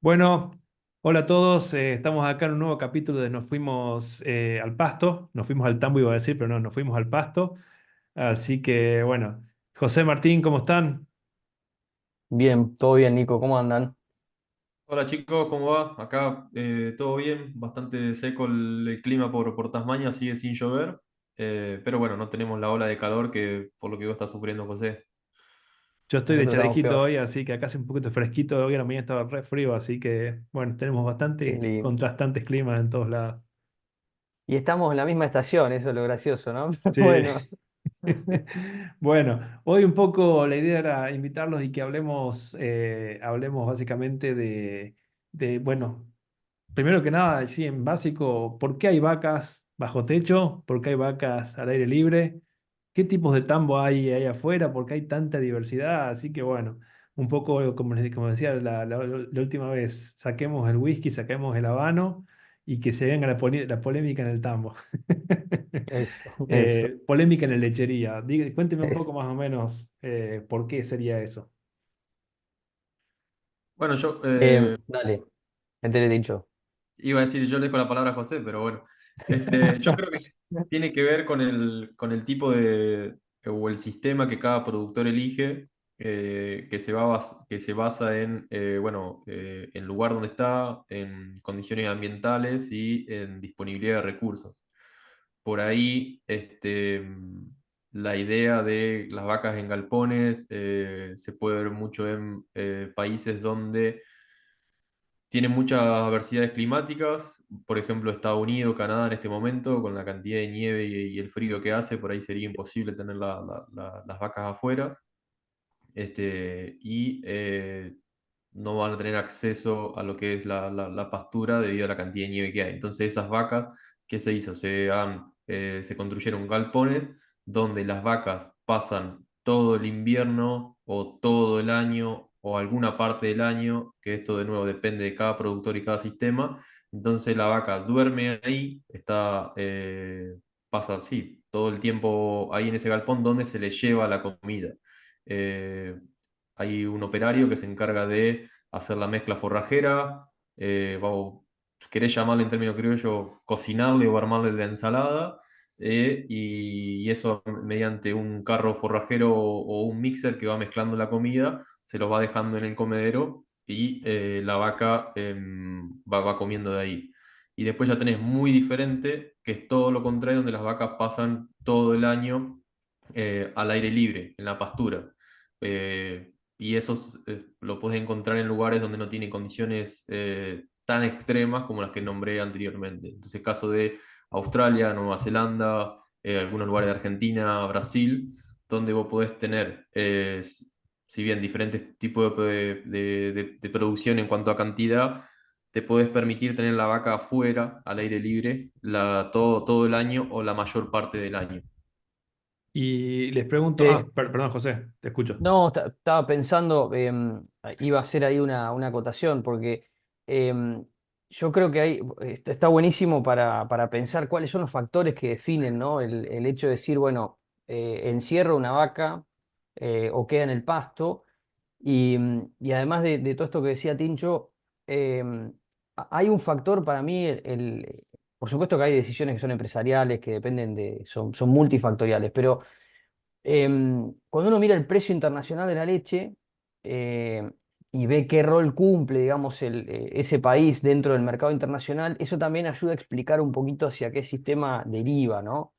Bueno, hola a todos. Estamos acá en un nuevo capítulo de Nos fuimos al pasto. Nos fuimos al tambo, iba a decir, pero no, nos fuimos al pasto. Así que, bueno, José Martín, ¿cómo están? Bien, todo bien, Nico, ¿cómo andan? Hola chicos, ¿cómo va? Acá todo bien, bastante seco el clima por Tasmania, sigue sin llover, pero bueno, no tenemos la ola de calor que por lo que vos estás sufriendo, José. Yo estoy de Nosotros estamos chalequito peor. hoy, así que acá hace un poquito fresquito. Hoy a la mañana estaba re frío, así que, bueno, tenemos Qué bastante lindo. contrastantes climas en todos lados. Y estamos en la misma estación, eso es lo gracioso, ¿no? Sí. Bueno, Bueno, hoy un poco la idea era invitarlos y que hablemos básicamente bueno, primero que nada, sí, en básico, ¿por qué hay vacas bajo techo? ¿Por qué hay vacas al aire libre? ¿Qué tipos de tambo hay ahí afuera? ¿Por qué hay tanta diversidad? Así que bueno, un poco como decía la última vez, saquemos el whisky, saquemos el habano y que se venga la polémica en el tambo. eso. Polémica en la lechería. Cuénteme un poco Es. más o menos por qué sería eso. Bueno, yo Dale, te dicho. iba a decir, yo le dejo la palabra a José, pero bueno, yo creo que tiene que ver con el tipo o el sistema que cada productor elige, que se basa en, bueno, en lugar donde está, en condiciones ambientales y en disponibilidad de recursos. Por ahí, la idea de las vacas en galpones se puede ver mucho en países donde tienen muchas adversidades climáticas, por ejemplo, Estados Unidos, Canadá en este momento, con la cantidad de nieve y el frío que hace, por ahí sería imposible tener las vacas afuera, y no van a tener acceso a lo que es la pastura debido a la cantidad de nieve que hay. Entonces esas vacas, ¿qué se hizo? Se construyeron galpones donde las vacas pasan todo el invierno o todo el año o alguna parte del año, que esto de nuevo depende de cada productor y cada sistema. Entonces la vaca duerme ahí, pasa, sí, todo el tiempo ahí en ese galpón donde se le lleva la comida. Eh, Hay un operario que se encarga de hacer la mezcla forrajera, si querés llamarle en términos criollos, cocinarle o armarle la ensalada, y eso mediante un carro forrajero o un mixer que va mezclando la comida, se los va dejando en el comedero y la vaca va comiendo de ahí. Y después ya tenés muy diferente, que es todo lo contrario, donde las vacas pasan todo el año al aire libre, en la pastura. Y eso lo puedes encontrar en lugares donde no tiene condiciones tan extremas como las que nombré anteriormente. Entonces, caso de Australia, Nueva Zelanda, algunos lugares de Argentina, Brasil, donde vos podés tener, si bien diferentes tipos de producción en cuanto a cantidad, te podés permitir tener la vaca afuera, al aire libre, todo el año o la mayor parte del año. Y les pregunto, perdón, José, te escucho. No, estaba pensando, iba a hacer ahí una acotación, porque em, yo creo que está buenísimo para pensar cuáles son los factores que definen, ¿no? El hecho de decir, bueno, encierro una vaca o queda en el pasto. Y además de todo esto que decía Tincho, hay un factor para mí, por supuesto que hay decisiones que son empresariales, que son multifactoriales, pero cuando uno mira el precio internacional de la leche eh, y ve qué rol cumple, digamos, ese país dentro del mercado internacional, eso también ayuda a explicar un poquito hacia qué sistema deriva, ¿no?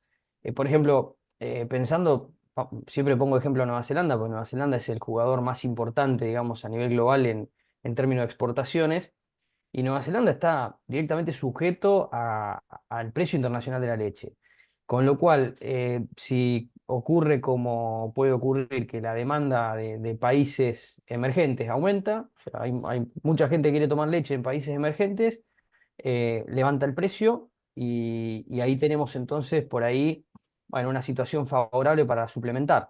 Por ejemplo, pensando, siempre pongo ejemplo a Nueva Zelanda, porque Nueva Zelanda es el jugador más importante, digamos, a nivel global en términos de exportaciones. Y Nueva Zelanda está directamente sujeto al precio internacional de la leche. Con lo cual, si ocurre como puede ocurrir que la demanda de países emergentes aumenta, o sea, hay mucha gente que quiere tomar leche en países emergentes, levanta el precio y ahí tenemos entonces por ahí, bueno, una situación favorable para suplementar.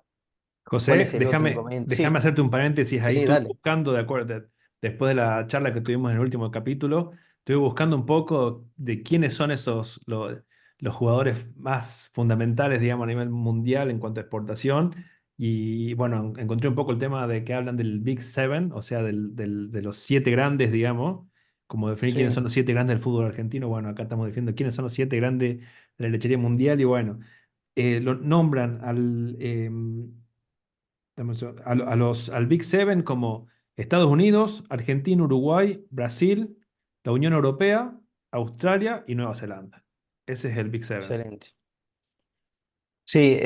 ¿Cuál José, es el otro inconveniente? déjame Sí, hacerte un paréntesis ahí. sí, Estuve dale. buscando, de acuerdo, después de la charla que tuvimos en el último capítulo, estuve buscando un poco de quiénes son los jugadores más fundamentales, digamos, a nivel mundial en cuanto a exportación. Y bueno, encontré un poco el tema de que hablan del Big Seven, o sea, de los siete grandes, digamos. como definir quiénes son Sí, los 7 grandes del fútbol argentino. Bueno, acá estamos definiendo quiénes son los 7 grandes de la lechería mundial y bueno, lo nombran al Big Seven como Estados Unidos, Argentina, Uruguay, Brasil, la Unión Europea, Australia y Nueva Zelanda. Ese es el Big Seven. excelente. Sí,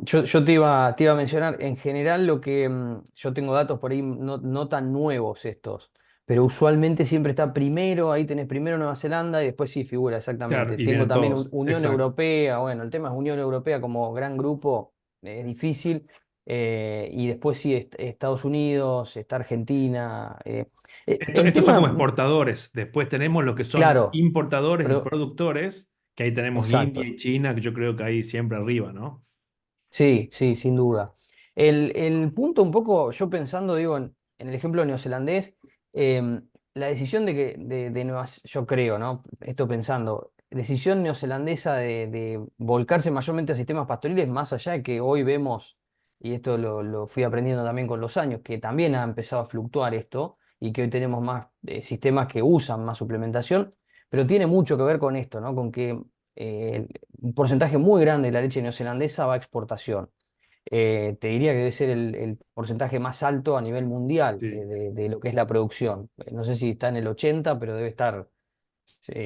yo te iba a mencionar, en general lo que yo tengo datos por ahí no tan nuevos estos, pero usualmente siempre está primero, ahí tenés primero Nueva Zelanda y después sí figura Claro, exactamente. y Tengo vienen también todos. Unión Exacto. Europea, bueno, el tema es Unión Europea como gran grupo, es difícil, y después sí Estados Unidos, está Argentina. El Estos son como tema, exportadores. Después tenemos lo que son claro, importadores y pero productores, que ahí tenemos India exacto. y China, que yo creo que ahí siempre arriba, ¿no? Sí, sí, sin duda. El punto un poco, yo pensando, digo, en el ejemplo neozelandés, la decisión de yo creo, ¿no? Esto pensando, decisión neozelandesa de volcarse mayormente a sistemas pastoriles, más allá de que hoy vemos, y esto lo fui aprendiendo también con los años, que también ha empezado a fluctuar esto, y que hoy tenemos más sistemas que usan más suplementación, pero tiene mucho que ver con esto, ¿no? Con que eh, un porcentaje muy grande de la leche neozelandesa va a exportación. Te diría que debe ser el porcentaje más alto a nivel mundial Sí. de lo que es la producción. No sé si está en el 80, pero debe estar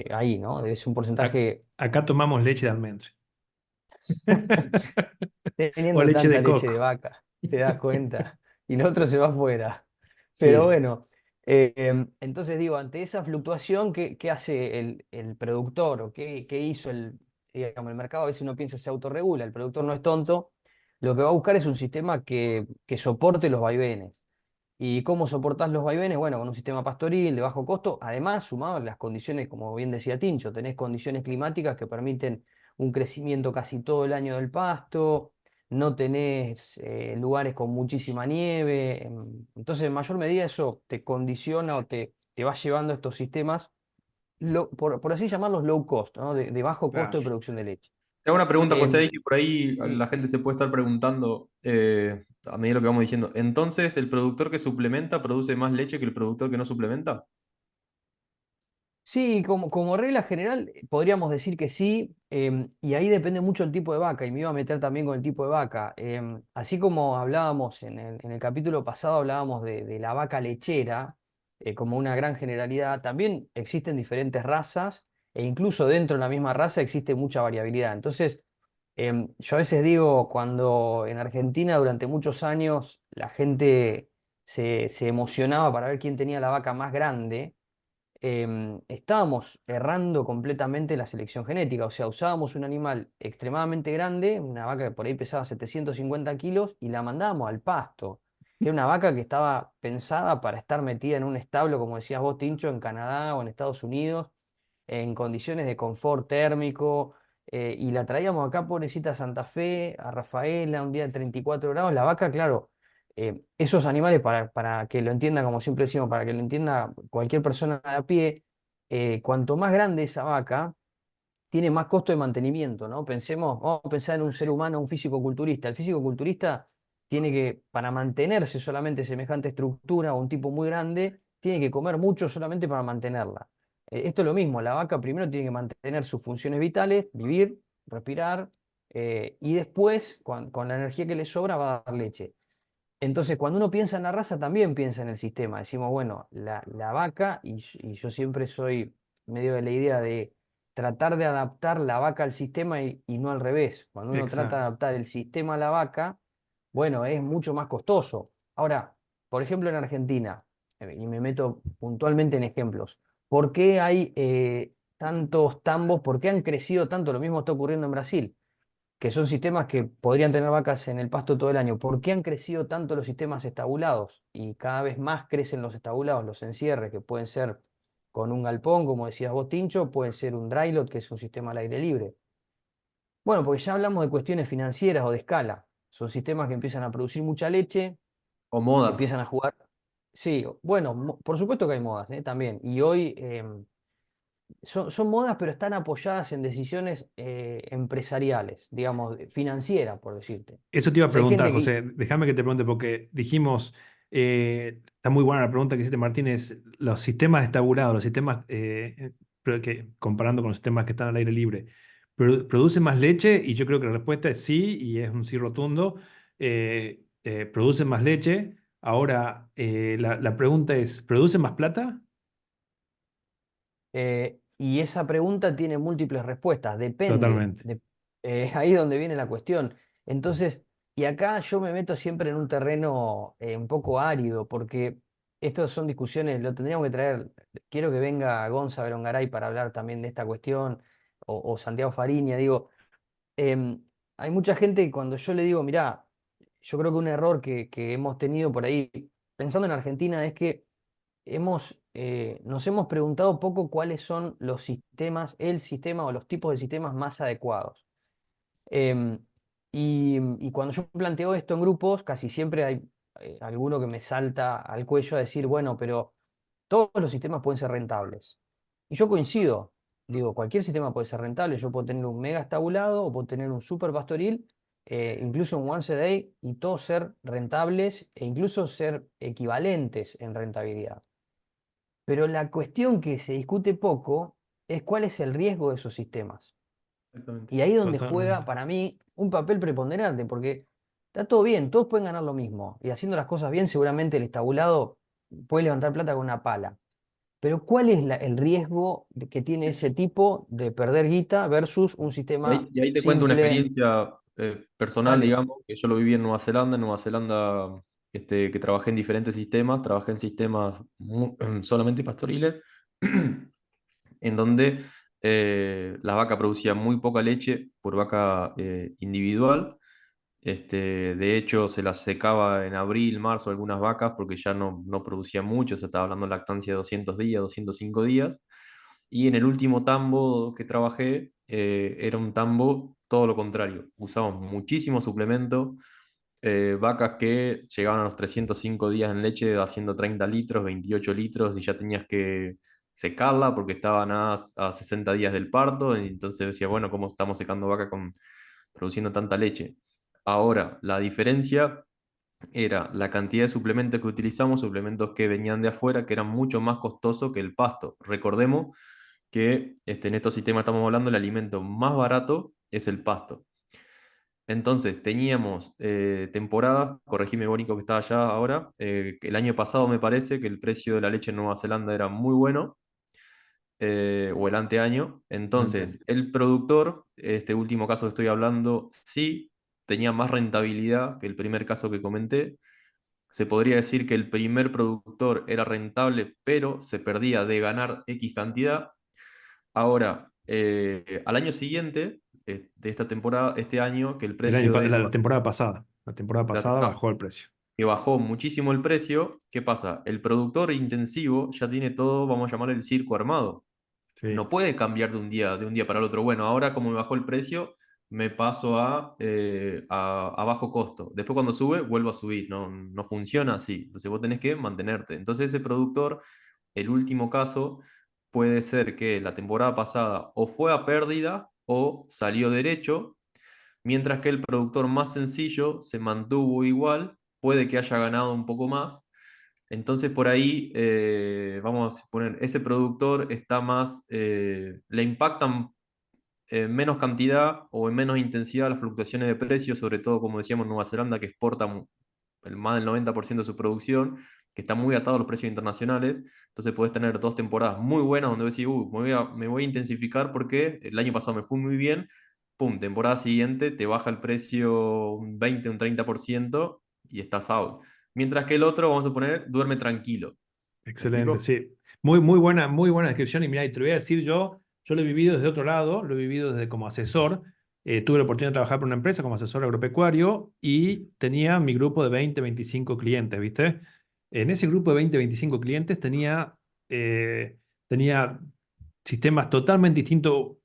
ahí, ¿no? Debe ser un A- porcentaje Acá tomamos leche de almendra. O teniendo leche tanta de leche de coco. vaca, te das cuenta. Y lo otro se va afuera. Pero Sí. bueno, entonces digo, ante esa fluctuación, ¿qué hace el productor o qué hizo digamos, el mercado? A veces uno piensa se autorregula, el productor no es tonto, lo que va a buscar es un sistema que soporte los vaivenes. ¿Y cómo soportás los vaivenes? Bueno, con un sistema pastoril de bajo costo, además sumado a las condiciones, como bien decía Tincho, tenés condiciones climáticas que permiten un crecimiento casi todo el año del pasto, no tenés lugares con muchísima nieve, entonces en mayor medida eso te condiciona o te va llevando a estos sistemas, por así llamarlos low cost, ¿no? De bajo costo Claro. de producción de leche. Te hago una pregunta, José, Em, ahí que por ahí sí. la gente se puede estar preguntando a medida de lo que vamos diciendo. Entonces, ¿el productor que suplementa produce más leche que el productor que no suplementa? Sí, como regla general, podríamos decir que sí, y ahí depende mucho el tipo de vaca, y me iba a meter también con el tipo de vaca. Así como hablábamos en el capítulo pasado, hablábamos de la vaca lechera como una gran generalidad, también existen diferentes razas, e incluso dentro de la misma raza existe mucha variabilidad. Entonces, yo a veces digo, cuando en Argentina durante muchos años la gente se emocionaba para ver quién tenía la vaca más grande, estábamos errando completamente la selección genética. O sea, usábamos un animal extremadamente grande, una vaca que por ahí pesaba 750 kilos, y la mandábamos al pasto, que era una vaca que estaba pensada para estar metida en un establo, como decías vos, Tincho, en Canadá o en Estados Unidos, en condiciones de confort térmico. Y la traíamos acá, pobrecita, a Santa Fe, a Rafaela, un día de 34 grados. La vaca, claro, esos animales, para que lo entienda, como siempre decimos, para que lo entienda cualquier persona de a pie, cuanto más grande esa vaca, tiene más costo de mantenimiento, ¿no? Vamos a pensar en un ser humano, un físico-culturista. El físico-culturista tiene que, para mantenerse solamente semejante estructura o un tipo muy grande, tiene que comer mucho solamente para mantenerla. Esto es lo mismo, la vaca primero tiene que mantener sus funciones vitales, vivir, respirar, y después, con la energía que le sobra, va a dar leche. Entonces, cuando uno piensa en la raza, también piensa en el sistema. Decimos, bueno, la vaca, y yo siempre soy medio de la idea de tratar de adaptar la vaca al sistema y no al revés. Cuando uno trata de Exacto. adaptar el sistema a la vaca, bueno, es mucho más costoso. Ahora, por ejemplo, en Argentina, y me meto puntualmente en ejemplos, ¿por qué hay tantos tambos? ¿Por qué han crecido tanto? Lo mismo está ocurriendo en Brasil, que son sistemas que podrían tener vacas en el pasto todo el año. ¿Por qué han crecido tanto los sistemas estabulados? Y cada vez más crecen los estabulados, los encierres, que pueden ser con un galpón, como decías vos, Tincho, pueden ser un dry lot, que es un sistema al aire libre. Bueno, porque ya hablamos de cuestiones financieras o de escala. Son sistemas que empiezan a producir mucha leche, ¿O modas? empiezan a jugar. Sí, bueno, por supuesto que hay modas, también. Y hoy son modas, pero están apoyadas en decisiones empresariales, digamos, financieras, por decirte. Eso te iba a O sea, hay preguntar, gente que... José. Déjame que te pregunte, porque dijimos Está muy buena la pregunta que hiciste, Martínez. Los sistemas estabulados, los sistemas, comparando con los sistemas que están al aire libre, ¿producen más leche? Y yo creo que la respuesta es sí, y es un sí rotundo. Producen más leche. Ahora, la pregunta es, ¿producen más plata? Y esa pregunta tiene múltiples respuestas, depende. Totalmente. Ahí es donde viene la cuestión. Entonces, y acá yo me meto siempre en un terreno un poco árido, porque estas son discusiones, lo tendríamos que traer, quiero que venga Gonza Berongaray para hablar también de esta cuestión, o Santiago Fariña, digo, em, hay mucha gente que cuando yo le digo, mirá, yo creo que un error que hemos tenido por ahí, pensando en Argentina, es que nos hemos preguntado poco cuáles son los sistemas, el sistema o los tipos de sistemas más adecuados. Em, y cuando yo planteo esto en grupos, casi siempre hay alguno que me salta al cuello a decir, bueno, pero todos los sistemas pueden ser rentables. Y yo coincido, digo, cualquier sistema puede ser rentable. Yo puedo tener un mega estabulado o puedo tener un super pastoril, incluso un once a day, y todos ser rentables e incluso ser equivalentes en rentabilidad. Pero la cuestión que se discute poco es cuál es el riesgo de esos sistemas. Exactamente. Y ahí es donde juega, Totalmente. para mí, un papel preponderante, porque está todo bien, todos pueden ganar lo mismo. Y haciendo las cosas bien, seguramente el estabulado puede levantar plata con una pala. Pero ¿cuál es el riesgo que tiene ese tipo de perder guita versus un sistema Y ahí te cuento una simple? experiencia personal, Dale. digamos, que yo lo viví en Nueva Zelanda. En Nueva Zelanda, que trabajé en diferentes sistemas, trabajé en sistemas solamente pastoriles, en donde la vaca producía muy poca leche por vaca individual. De hecho, se las secaba en abril, marzo algunas vacas porque ya no producían mucho, se estaba hablando de lactancia de 200 días, 205 días. Y en el último tambo que trabajé, era un tambo todo lo contrario. Usamos muchísimo suplemento, vacas que llegaban a los 305 días en leche haciendo 30 litros, 28 litros y ya tenías que secarla porque estaban a 60 días del parto. Y entonces decía, bueno, ¿cómo estamos secando vaca produciendo tanta leche? Ahora, la diferencia era la cantidad de suplementos que utilizamos, suplementos que venían de afuera, que eran mucho más costosos que el pasto. Recordemos que en estos sistemas estamos hablando, el alimento más barato es el pasto. Entonces, teníamos temporadas, corregime Bónico que está allá ahora, que el año pasado me parece que el precio de la leche en Nueva Zelanda era muy bueno, o el anteaño. Entonces, el productor, este último caso que estoy hablando, sí tenía más rentabilidad que el primer caso que comenté. Se podría decir que el primer productor era rentable, pero se perdía de ganar X cantidad. Ahora, al año siguiente de esta temporada, este año, que el El año, precio de la temporada pasada. La temporada pasada claro, bajó el precio. que bajó muchísimo el precio, ¿qué pasa? El productor intensivo ya tiene todo, vamos a llamar el circo armado. Sí, No puede cambiar de un día para el otro. Bueno, ahora como me bajó el precio, me paso a bajo costo. Después cuando sube, vuelvo a subir. No funciona así. Entonces vos tenés que mantenerte. Entonces ese productor, el último caso, puede ser que la temporada pasada o fue a pérdida o salió derecho, mientras que el productor más sencillo se mantuvo igual, puede que haya ganado un poco más. Entonces por ahí, vamos a poner, ese productor está más, le impactan menos cantidad o en menos intensidad las fluctuaciones de precios, sobre todo como decíamos Nueva Zelanda, que exporta más del 90% de su producción, que está muy atado a los precios internacionales. Entonces puedes tener dos temporadas muy buenas donde decís, me voy a intensificar porque el año pasado me fue muy bien. Pum, temporada siguiente te baja el precio un 20, un 30% y estás out. Mientras que el otro, vamos a poner, duerme tranquilo. ¿Me excelente, explico? sí. Muy buena descripción. Y mira, y te lo voy a decir yo lo he vivido desde otro lado, lo he vivido desde como asesor. Tuve la oportunidad de trabajar por una empresa como asesor agropecuario y tenía mi grupo de 20 25 clientes, ¿viste? En ese grupo de 20 25 clientes tenía sistemas totalmente distintos.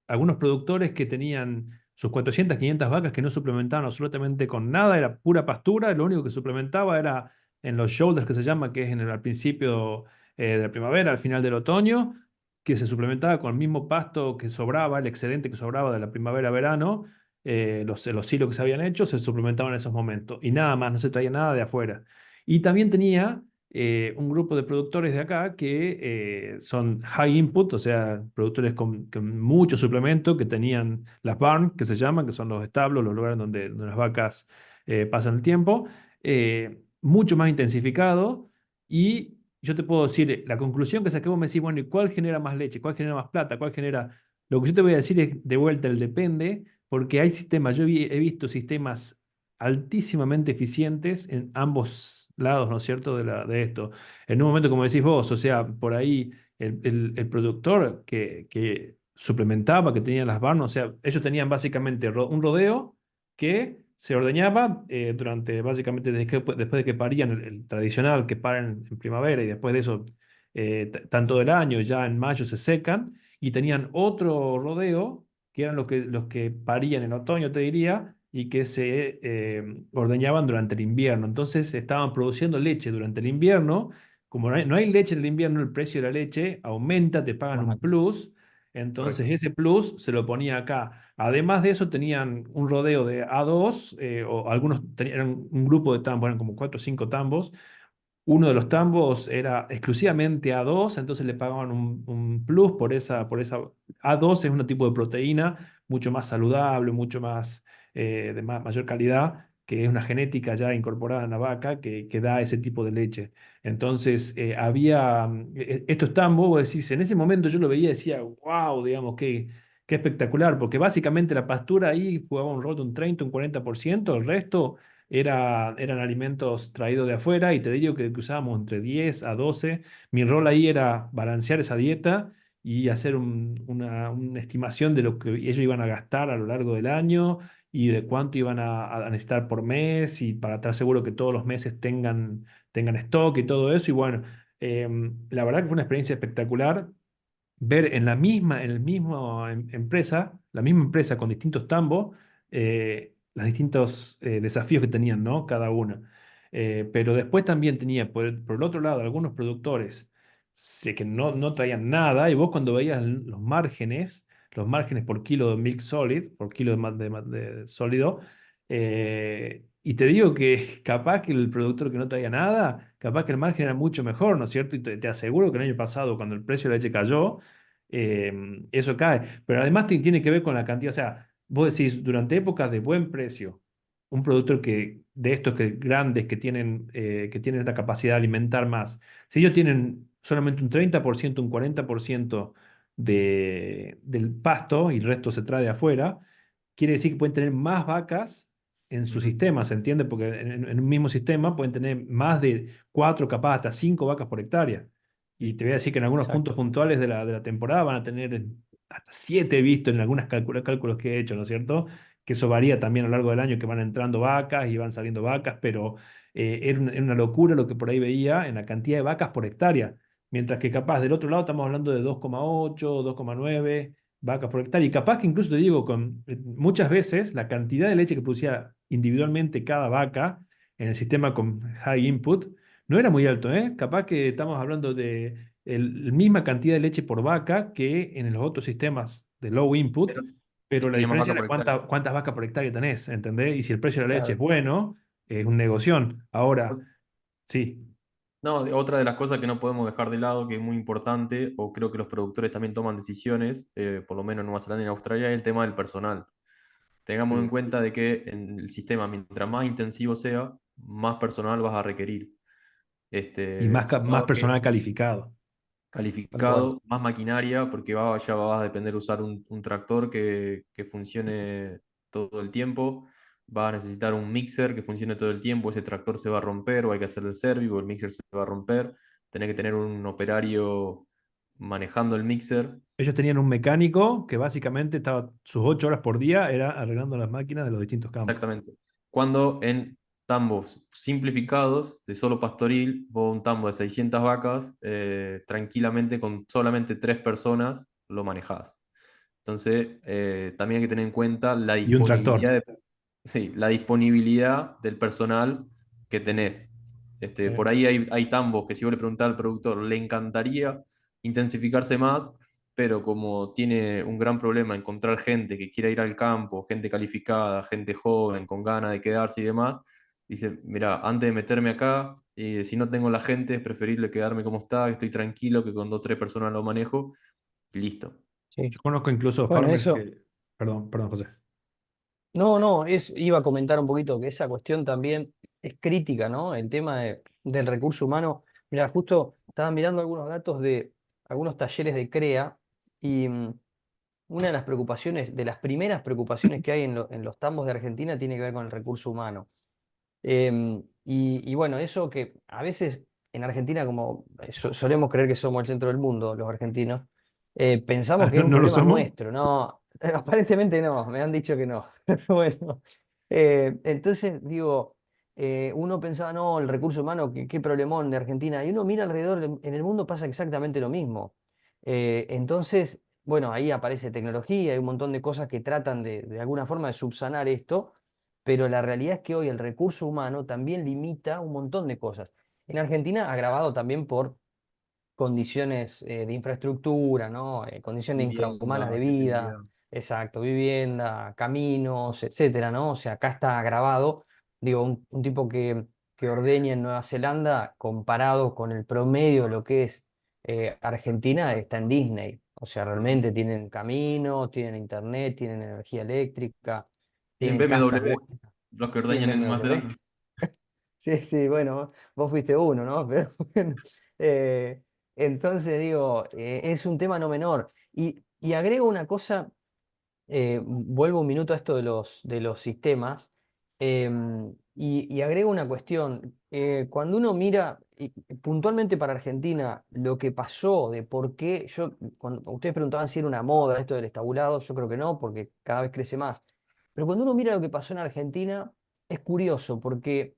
Algunos productores que tenían sus 400, 500 vacas que no suplementaban absolutamente con nada, era pura pastura, lo único que suplementaba era en los shoulders que se llama, que es al principio de la primavera, al final del otoño, que se suplementaba con el mismo pasto que sobraba, el excedente que sobraba de la primavera-verano, los silos que se habían hecho se suplementaban en esos momentos y nada más, no se traía nada de afuera. Y también tenía un grupo de productores de acá que son high input, o sea, productores con mucho suplemento, que tenían las barn, que se llaman, que son los establos, los lugares donde las vacas pasan el tiempo, mucho más intensificado. Y yo te puedo decir, la conclusión que saqué, vos me decís, bueno, ¿y cuál genera más leche? ¿Cuál genera más plata? ¿Cuál genera...? Lo que yo te voy a decir es de vuelta el depende, porque hay sistemas, he visto sistemas altísimamente eficientes en ambos lados, ¿no es cierto?, de esto. En un momento, como decís vos, o sea, por ahí el productor que suplementaba, que tenía las barnas, o sea, ellos tenían básicamente un rodeo que se ordeñaba durante, básicamente, después de que parían el tradicional, que paran en primavera y después de eso, están todo el año, ya en mayo se secan, y tenían otro rodeo, que eran los que parían en otoño, te diría, y que se ordeñaban durante el invierno. Entonces estaban produciendo leche durante el invierno. Como no hay leche en el invierno, el precio de la leche aumenta, te pagan Más un alto. plus. Entonces Correcto. ese plus se lo ponía acá. Además de eso tenían un rodeo de A2, o algunos eran un grupo de tambos, eran como 4 o 5 tambos. Uno de los tambos era exclusivamente A2, entonces le pagaban un plus por esa. A2 es un tipo de proteína mucho más saludable, mucho más de mayor calidad, que es una genética ya incorporada en la vaca que da ese tipo de leche. Entonces, había estos tambos, vos decís, en ese momento yo lo veía y decía, wow, digamos, qué espectacular, porque básicamente la pastura ahí jugaba un rol de un 30, un 40%, el resto eran alimentos traídos de afuera, y te digo que usábamos entre 10 a 12. Mi rol ahí era balancear esa dieta y hacer una estimación de lo que ellos iban a gastar a lo largo del año y de cuánto iban a necesitar por mes, y para estar seguro que todos los meses tengan stock y todo eso. Y bueno, la verdad que fue una experiencia espectacular ver en el mismo empresa, la misma empresa con distintos tambos, los distintos desafíos que tenían, ¿no? Cada uno. Pero después también tenía, por el otro lado, algunos productores sé que no traían nada, y vos cuando veías los márgenes por kilo de milk solid, por kilo de sólido, y te digo que capaz que el productor que no traía nada, capaz que el margen era mucho mejor, ¿no es cierto? Y te aseguro que el año pasado, cuando el precio de la leche cayó, eso cae. Pero además tiene que ver con la cantidad. O sea, vos decís, durante épocas de buen precio, un productor de estos grandes que tienen esta capacidad de alimentar más, si ellos tienen solamente un 30%, un 40% del pasto y el resto se trae de afuera, quiere decir que pueden tener más vacas en su Ujú. sistema, ¿se entiende? Porque en un mismo sistema pueden tener más de 4, capaz hasta 5 vacas por hectárea. Y te voy a decir que en algunos puntos Exacto. puntuales de la temporada van a tener hasta 7 visto en algunos cálculos que he hecho, ¿no es cierto? Que eso varía también a lo largo del año, que van entrando vacas y van saliendo vacas, pero era una locura lo que por ahí veía en la cantidad de vacas por hectárea. Mientras que capaz del otro lado estamos hablando de 2,8, 2,9 vacas por hectárea. Y capaz que incluso te digo, muchas veces la cantidad de leche que producía individualmente cada vaca en el sistema con high input no era muy alto, ¿eh? Capaz que estamos hablando de la misma cantidad de leche por vaca que en los otros sistemas de low input, Pero, pero y la tenía más diferencia vaca era por hectárea. cuántas vacas por hectárea tenés, ¿entendés? Y si el precio de la leche es Claro. bueno, es un negoción. Ahora, O- sí, No, otra de las cosas que no podemos dejar de lado, que es muy importante, o creo que los productores también toman decisiones, por lo menos en Nueva Zelanda y en Australia, es el tema del personal. Tengamos en sí. cuenta de que en el sistema, mientras más intensivo sea, más personal vas a requerir. Y más Sumado a que personal calificado. Tal cual. calificado, más maquinaria, porque ya vas a depender de usar un tractor que funcione todo el tiempo. Va a necesitar un mixer que funcione todo el tiempo. Ese tractor se va a romper, o hay que hacer el service, o el mixer se va a romper. Tenés que tener un operario manejando el mixer. Ellos tenían un mecánico que básicamente estaba sus 8 horas por día, era arreglando las máquinas de los distintos campos. Exactamente. Cuando en tambos simplificados, de solo pastoril, vos un tambo de 600 vacas, tranquilamente con solamente 3 personas lo manejás. Entonces, también hay que tener en cuenta Y un tractor. sí, la disponibilidad del personal que tenés. Por ahí hay tambos que, si vos le preguntás al productor, le encantaría intensificarse más, pero como tiene un gran problema encontrar gente que quiera ir al campo, gente calificada, gente joven, con ganas de quedarse y demás, Dice, mira, antes de meterme acá, si no tengo la gente, es preferible quedarme como está, que estoy tranquilo, que con dos o tres personas lo manejo, y listo. Sí. Yo conozco incluso Bueno, farmers eso. que... Perdón, perdón, José. No, no, iba a comentar un poquito que esa cuestión también es crítica, ¿no? El tema del recurso humano. Mira, justo estaba mirando algunos datos de algunos talleres de CREA y una de las preocupaciones, de las primeras preocupaciones que hay en los tambos de Argentina tiene que ver con el recurso humano. Y bueno, eso que a veces en Argentina, como solemos creer que somos el centro del mundo, los argentinos, pensamos Ah, que es ¿no, un no lo problema somos? nuestro. No, aparentemente no, me han dicho que no. Bueno, entonces digo, uno pensaba, no, el recurso humano, qué problemón de Argentina. Y uno mira alrededor, en el mundo pasa exactamente lo mismo. Entonces, bueno, ahí aparece tecnología, hay un montón de cosas que tratan de alguna forma de subsanar esto, pero la realidad es que hoy el recurso humano también limita un montón de cosas. En Argentina, agravado también por condiciones de infraestructura, ¿no? Condiciones infrahumanas Vivienda, de vida, accesibilidad. exacto, vivienda, caminos, etcétera, ¿no? O sea, acá está agravado. Digo, un tipo que ordeña en Nueva Zelanda, comparado con el promedio de lo que es Argentina, está en Disney. O sea, realmente tienen camino, tienen internet, tienen energía eléctrica, Tienen tienen casas BMW, buenas, los que tienen ordeñan en Nueva BMW. Zelanda. Sí, sí, bueno, vos fuiste uno, ¿no? Pero bueno, eh, entonces digo, es un tema no menor. Y agrego una cosa, vuelvo un minuto a esto de los sistemas, y agrego una cuestión. Cuando uno mira, y puntualmente para Argentina, lo que pasó, de por qué, cuando ustedes preguntaban si era una moda esto del estabulado, yo creo que no, porque cada vez crece más. Pero cuando uno mira lo que pasó en Argentina, es curioso, porque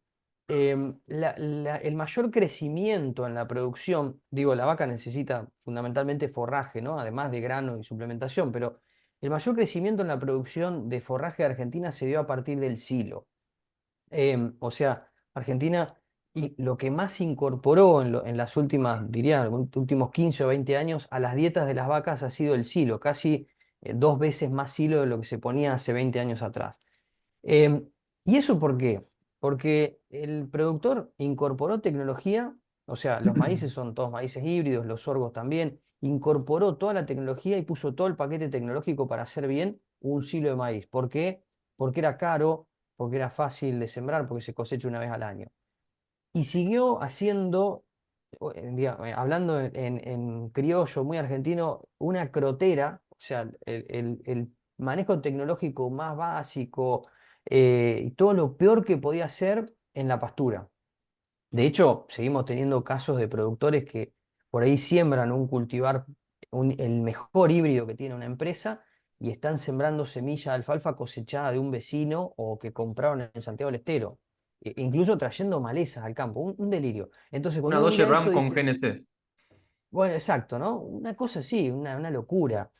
el mayor crecimiento en la producción, digo, la vaca necesita fundamentalmente forraje, ¿no? Además de grano y suplementación, pero el mayor crecimiento en la producción de forraje de Argentina se dio a partir del silo. O sea, Argentina y lo que más incorporó en las últimas, diría, los últimos 15 o 20 años a las dietas de las vacas ha sido el silo, casi 2 veces más silo de lo que se ponía hace 20 años atrás. Em, ¿Y eso por qué? Porque el productor incorporó tecnología, o sea, los maíces son todos maíces híbridos, los sorgos también, incorporó toda la tecnología y puso todo el paquete tecnológico para hacer bien un silo de maíz. ¿Por qué? Porque era caro, porque era fácil de sembrar, porque se cosecha una vez al año. Y siguió haciendo, hablando en criollo muy argentino, una crotera, o sea, el manejo tecnológico más básico, y todo lo peor que podía hacer en la pastura. De hecho, seguimos teniendo casos de productores que por ahí siembran un cultivar, el mejor híbrido que tiene una empresa, y están sembrando semilla de alfalfa cosechada de un vecino o que compraron en Santiago del Estero. Incluso trayendo malezas al campo, un delirio. Entonces, Una cuando uno Dodge mira Ram eso, con dice, GNC. bueno, exacto, ¿no? Una cosa así, una locura.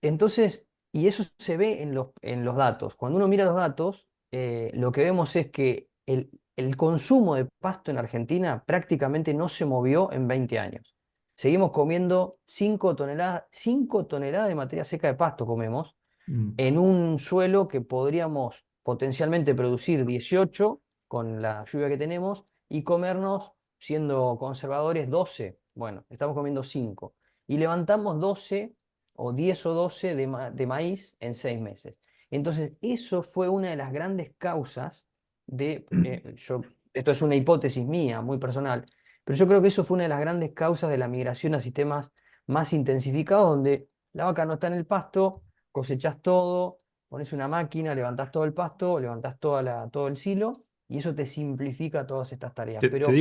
Entonces, y eso se ve en los datos. Cuando uno mira los datos, lo que vemos es que el consumo de pasto en Argentina prácticamente no se movió en 20 años. Seguimos comiendo 5 toneladas de materia seca de pasto comemos Mm. en un suelo que podríamos potencialmente producir 18 con la lluvia que tenemos y comernos, siendo conservadores, 12. Bueno, estamos comiendo 5. Y levantamos 12 o 10 o 12 de maíz en 6 meses. Entonces, eso fue una de las grandes causas esto es una hipótesis mía, muy personal, pero yo creo que eso fue una de las grandes causas de la migración a sistemas más intensificados, donde la vaca no está en el pasto, cosechás todo, pones una máquina, levantás todo el pasto, levantás todo el silo, y eso te simplifica todas estas tareas. Pero no, Te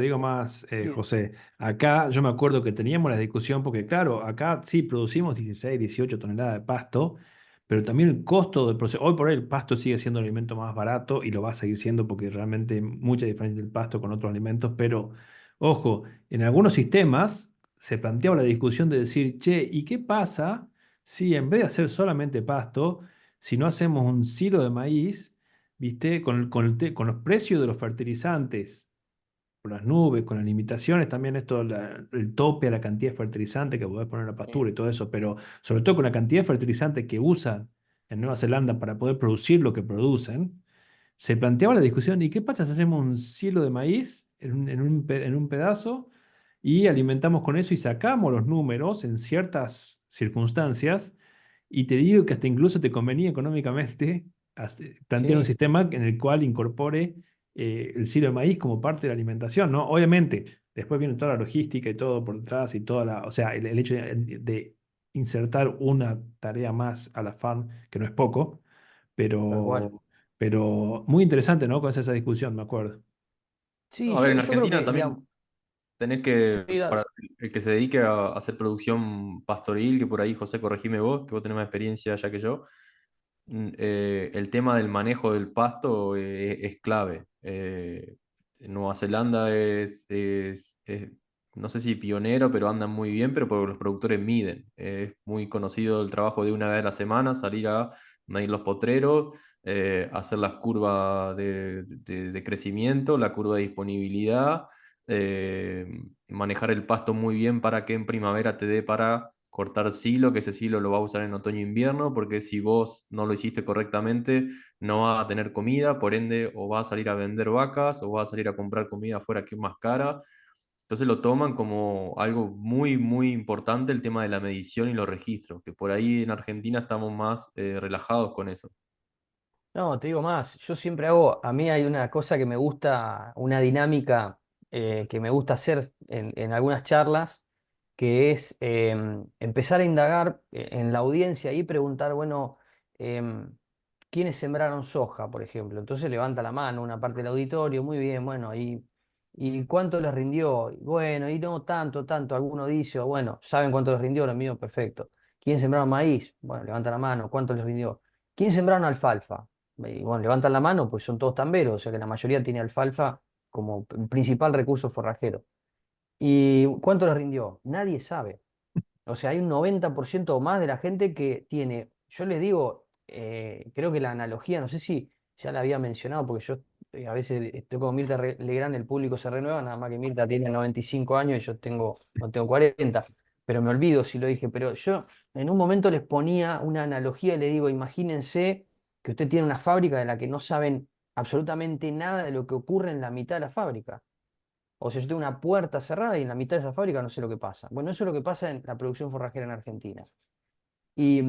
digo más, sí, José. Acá yo me acuerdo que teníamos la discusión, porque claro, acá sí producimos 16, 18 toneladas de pasto, pero también el costo del proceso. Hoy por hoy el pasto sigue siendo el alimento más barato y lo va a seguir siendo porque realmente hay mucha diferencia del pasto con otros alimentos. Pero, ojo, en algunos sistemas se planteaba la discusión de decir, che, ¿y qué pasa si en vez de hacer solamente pasto, si no hacemos un silo de maíz? ¿Viste? Con los precios de los fertilizantes, con las nubes, con las limitaciones, también esto, el tope a la cantidad de fertilizantes que podés poner en la sí, pastura y todo eso, pero sobre todo con la cantidad de fertilizantes que usan en Nueva Zelanda para poder producir lo que producen, se planteaba la discusión, ¿y qué pasa si hacemos un cielo de maíz en un pedazo y alimentamos con eso y sacamos los números en ciertas circunstancias? Y te digo que hasta incluso te convenía económicamente plantear un Sí, sistema en el cual incorpore el cielo de maíz como parte de la alimentación, ¿no? Obviamente, después viene toda la logística y todo por detrás y toda la, o sea, el hecho de insertar una tarea más a la farm, que no es poco, tal cual. pero, pero muy interesante, ¿no? Con esa discusión, me acuerdo. Sí, No, a ver, en yo creo Argentina que, digamos, también tenés que, sí, para el que se dedique a hacer producción pastoril, que por ahí, José, corregime vos, que vos tenés más experiencia ya que yo, el tema del manejo del pasto es clave. Nueva Zelanda no sé si pionero, pero andan muy bien, pero porque los productores miden. Es muy conocido el trabajo de una vez a la semana, salir a medir los potreros, hacer las curvas de crecimiento, la curva de disponibilidad, eh, manejar el pasto muy bien para que en primavera te dé para cortar silo, que ese silo lo va a usar en otoño-invierno, porque si vos no lo hiciste correctamente, no vas a tener comida, por ende, o vas a salir a vender vacas, o vas a salir a comprar comida afuera que es más cara. Entonces lo toman como algo muy, muy importante el tema de la medición y los registros, que por ahí en Argentina estamos más relajados con eso. no, te digo más, yo siempre hago, a mí hay una cosa que me gusta, una dinámica que me gusta hacer en algunas charlas, que es empezar a indagar en la audiencia y preguntar, bueno, em, ¿quiénes sembraron soja, por ejemplo? Entonces levanta la mano una parte del auditorio, muy bien, bueno, ¿y cuánto les rindió? Y bueno, y no tanto, tanto, alguno dice, o bueno, ¿saben cuánto les rindió? Lo mío, perfecto. ¿Quién sembraron maíz? Bueno, levanta la mano, ¿cuánto les rindió? ¿Quién sembraron alfalfa? Y bueno, levantan la mano, pues son todos tamberos, o sea que la mayoría tiene alfalfa como principal recurso forrajero. ¿Y cuánto les rindió? Nadie sabe. O sea, hay un 90% o más de la gente que tiene, yo les digo, creo que la analogía, no sé si ya la había mencionado, porque yo a veces estoy como Mirta Legrand, el público se renueva, nada más que Mirta tiene 95 años y yo no tengo 40, pero me olvido si lo dije, pero yo en un momento les ponía una analogía y le digo, imagínense que usted tiene una fábrica de la que no saben absolutamente nada de lo que ocurre en la mitad de la fábrica. O sea, yo tengo una puerta cerrada y en la mitad de esa fábrica no sé lo que pasa. Bueno, eso es lo que pasa en la producción forrajera en Argentina. Y,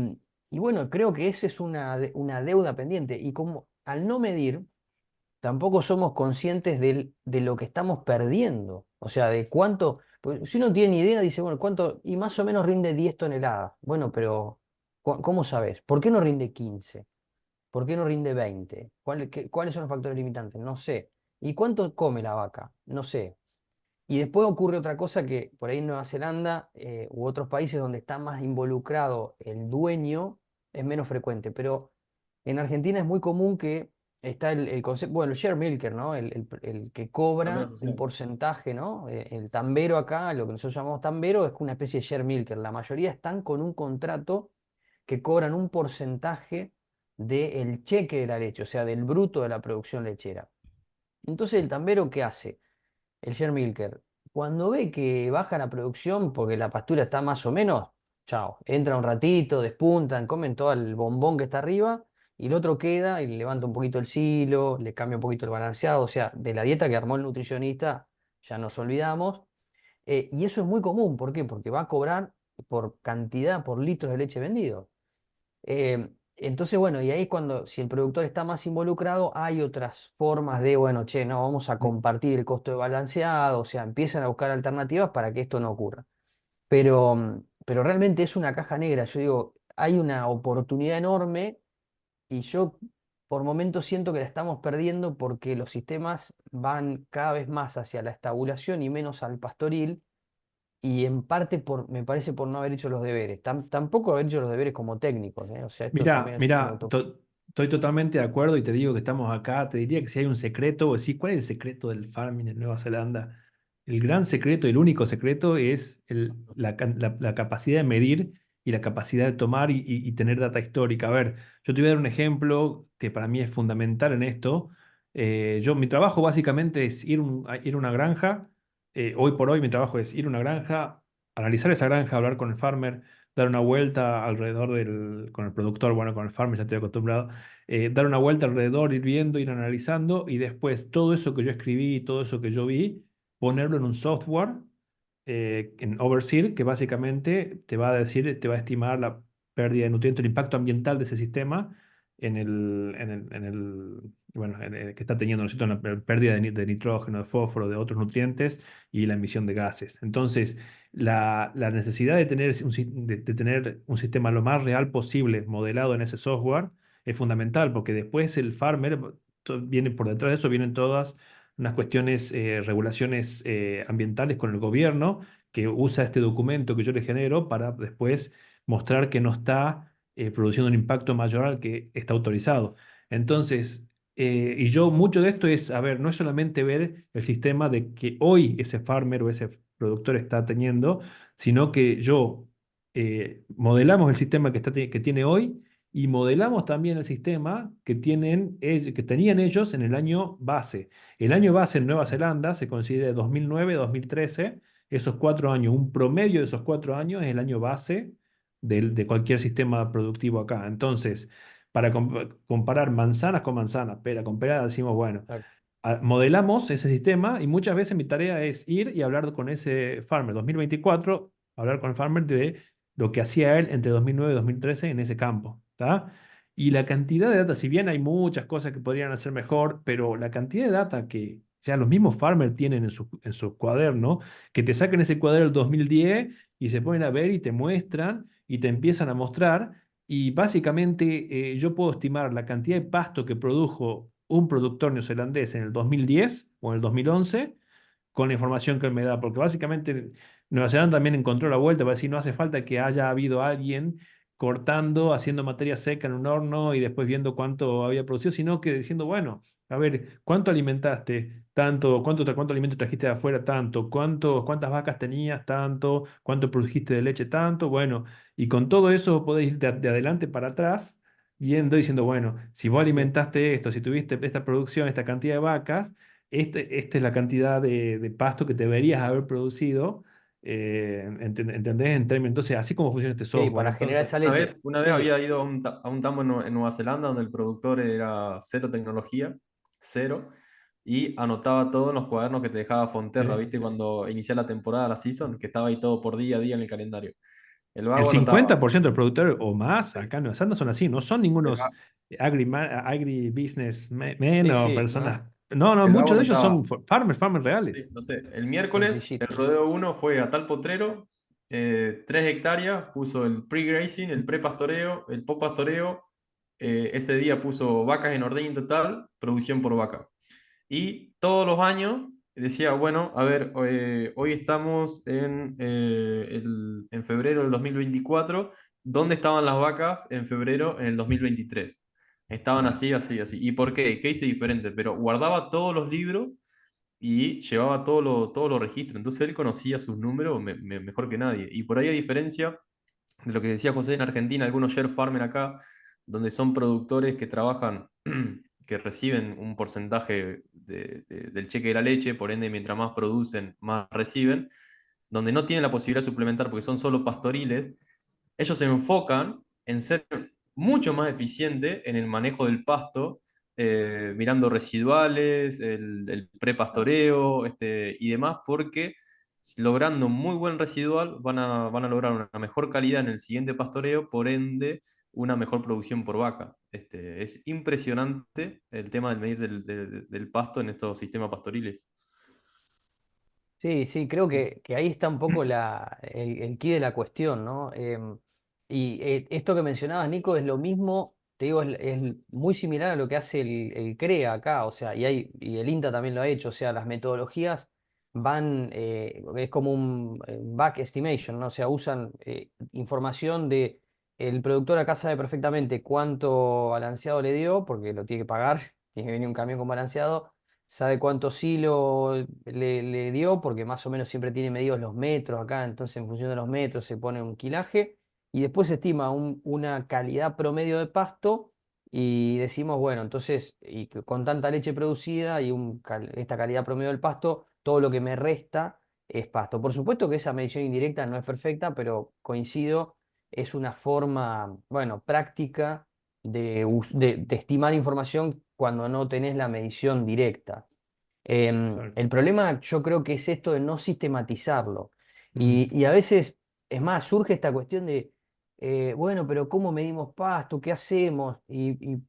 y bueno, creo que esa es una deuda pendiente. Y como al no medir, tampoco somos conscientes de lo que estamos perdiendo. O sea, de cuánto. Pues si uno tiene ni idea, dice, bueno, ¿cuánto? Y más o menos rinde 10 toneladas. Bueno, pero ¿cómo sabes? ¿Por qué no rinde 15? ¿Por qué no rinde 20? ¿Cuáles son los factores limitantes? No sé. ¿Y cuánto come la vaca? No sé. Y después ocurre otra cosa que por ahí en Nueva Zelanda u otros países donde está más involucrado el dueño es menos frecuente, pero en Argentina es muy común que está el concepto, bueno, el share milker, ¿no? El que También cobra un asociado. porcentaje, ¿no? El tambero acá, lo que nosotros llamamos tambero, es una especie de share milker. La mayoría están con un contrato que cobran un porcentaje del cheque de la leche, o sea, del bruto de la producción lechera. Entonces, ¿el tambero qué hace? El share milker, cuando ve que baja la producción porque la pastura está más o menos, chao, entra un ratito, despuntan, comen todo el bombón que está arriba y el otro queda y le levanta un poquito el silo, le cambia un poquito el balanceado, o sea, de la dieta que armó el nutricionista ya nos olvidamos. Y eso es muy común, ¿por qué? Porque va a cobrar por cantidad, por litros de leche vendido. Entonces, bueno, y ahí cuando, si el productor está más involucrado, hay otras formas de, bueno, che, no, vamos a compartir el costo de balanceado, o sea, empiezan a buscar alternativas para que esto no ocurra. Pero realmente es una caja negra, yo digo, hay una oportunidad enorme y yo por momentos siento que la estamos perdiendo porque los sistemas van cada vez más hacia la estabulación y menos al pastoril y en parte me parece por no haber hecho los deberes. Tampoco haber hecho los deberes como técnicos, ¿eh? O sea, esto Mira, también es una mira, utopía. estoy totalmente de acuerdo y te digo que estamos acá. Te diría que si hay un secreto, o sí, ¿cuál es el secreto del farming en Nueva Zelanda? El gran secreto, el único secreto es la capacidad de medir y la capacidad de tomar y tener data histórica. A ver, yo te voy a dar un ejemplo que para mí es fundamental en esto. Mi trabajo básicamente es ir a una granja. Hoy por hoy mi trabajo es ir a una granja, analizar esa granja, hablar con el farmer, dar una vuelta alrededor con el productor, bueno, con el farmer ya estoy acostumbrado, dar una vuelta alrededor, ir viendo, ir analizando y después todo eso que yo escribí, todo eso que yo vi, ponerlo en un software, en Overseer, que básicamente te va a decir, te va a estimar la pérdida de nutrientes, el impacto ambiental de ese sistema bueno, que está teniendo, ¿no es cierto?, la pérdida de nitrógeno, de fósforo, de otros nutrientes y la emisión de gases. Entonces, la necesidad de tener de tener un sistema lo más real posible modelado en ese software es fundamental, porque después el farmer viene por detrás de eso, vienen todas unas cuestiones, regulaciones ambientales con el gobierno, que usa este documento que yo le genero para después mostrar que no está produciendo un impacto mayor al que está autorizado. Entonces, y yo mucho de esto es, a ver, no es solamente ver el sistema de que hoy ese farmer o ese productor está teniendo, sino que yo modelamos el sistema que tiene hoy y modelamos también el sistema que tenían ellos en el año base. El año base en Nueva Zelanda se considera 2009-2013, esos 4 años, un promedio de esos 4 años es el año base de cualquier sistema productivo acá. Entonces, para comparar manzanas con manzanas, pera con pera, decimos, bueno, Exacto. modelamos ese sistema y muchas veces mi tarea es ir y hablar con ese farmer 2024, hablar con el farmer de lo que hacía él entre 2009 y 2013 en ese campo, ¿está? Y la cantidad de data, si bien hay muchas cosas que podrían hacer mejor, pero la cantidad de data que ya los mismos farmers tienen en su cuaderno, que te sacan ese cuaderno del 2010 y se ponen a ver y te muestran y te empiezan a mostrar. Y básicamente yo puedo estimar la cantidad de pasto que produjo un productor neozelandés en el 2010 o en el 2011 con la información que él me da, porque básicamente Nueva Zelanda también encontró la vuelta para decir no hace falta que haya habido alguien cortando, haciendo materia seca en un horno y después viendo cuánto había producido, sino que diciendo, bueno, a ver, ¿cuánto alimentaste? Tanto, ¿cuánto alimento trajiste de afuera? Tanto, ¿cuántas vacas tenías? Tanto, ¿cuánto produjiste de leche? Tanto, bueno, y con todo eso podés ir de adelante para atrás, viendo, diciendo, bueno, si vos Sí. alimentaste esto, si tuviste esta producción, esta cantidad de vacas, esta es la cantidad de pasto que deberías haber producido, ¿entendés? En términos, entonces, así como funciona este Sí, software. para generar Entonces, esa leche. Una vez Sí, había ido a un tambo en Nueva Zelanda donde el productor era cero tecnología, cero, y anotaba todo en los cuadernos que te dejaba Fonterra, ¿sí? ¿viste? Cuando iniciaba la temporada, la season, que estaba ahí todo por día a día en el calendario. El El vago anotaba. 50% de productores o más Sí. acá en Nueva Zelanda son así, no son El, ningunos va- agribusiness men sí, o sí, ¿no? personas. No, no, el vago muchos de ellos anotaba. son farmers Sí, reales. no sé, el miércoles el Sencillito. rodeo uno fue a tal potrero, 3 hectáreas, puso el pre-grazing, el pre-pastoreo, el post-pastoreo, ese día puso vacas en ordeño total, producción por vaca. Y todos los años decía, bueno, a ver, hoy estamos en febrero del 2024, ¿dónde estaban las vacas en febrero en el 2023? Estaban así, así, así. ¿Y por qué? ¿Qué hice diferente? Pero guardaba todos los libros y llevaba todos los registros. Entonces él conocía sus números mejor que nadie. Y por ahí, a diferencia de lo que decía José en Argentina, algunos share farmer acá, donde son productores que trabajan, que reciben un porcentaje del cheque de la leche, por ende, mientras más producen, más reciben, donde no tienen la posibilidad de suplementar porque son solo pastoriles, ellos se enfocan en ser mucho más eficientes en el manejo del pasto, mirando residuales, el prepastoreo, y demás, porque logrando muy buen residual van a lograr una mejor calidad en el siguiente pastoreo, por ende una mejor producción por vaca. Es impresionante el tema del medir del pasto en estos sistemas pastoriles. Sí, sí, creo que ahí está un poco el quid de la cuestión, ¿no? Y esto que mencionabas, Nico, es lo mismo, te digo, es muy similar a lo que hace el CREA acá, o sea, y el INTA también lo ha hecho, o sea, las metodologías es como un back estimation, ¿no? O sea, usan información de, el productor acá sabe perfectamente cuánto balanceado le dio, porque lo tiene que pagar, tiene que venir un camión con balanceado, sabe cuántos hilos le dio, porque más o menos siempre tiene medidos los metros acá, entonces en función de los metros se pone un quilaje y después se estima una calidad promedio de pasto y decimos, bueno, entonces con tanta leche producida y esta calidad promedio del pasto, todo lo que me resta es pasto. Por supuesto que esa medición indirecta no es perfecta, pero coincido es una forma, bueno, práctica de estimar información cuando no tenés la medición directa. El Exacto. problema yo creo que es esto de no sistematizarlo. Mm, Y a veces, es más, surge esta cuestión de, bueno, pero ¿cómo medimos pasto? ¿Qué hacemos? Y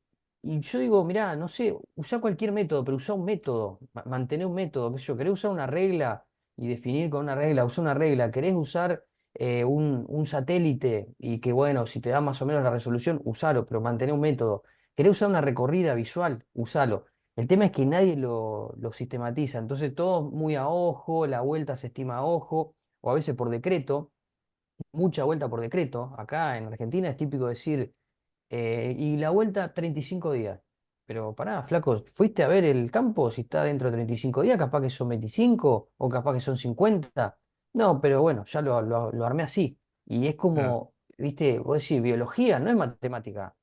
yo digo, mirá, no sé, usá cualquier método, pero usá un método, mantener un método, qué sé yo, querés usar una regla y definir con una regla, usá una regla, querés usar un satélite y que bueno, si te da más o menos la resolución, usalo, pero mantener un método. ¿Querés usar una recorrida visual? Usalo. El tema es que nadie lo sistematiza, entonces todo muy a ojo, la vuelta se estima a ojo, o a veces por decreto, mucha vuelta por decreto. Acá en Argentina es típico decir, y la vuelta 35 días. Pero pará, flaco, ¿fuiste a ver el campo? Si está dentro de 35 días, capaz que son 25 o capaz que son 50. No, pero bueno, ya lo armé así. Y es claro, como, viste, vos decís, biología no es matemática.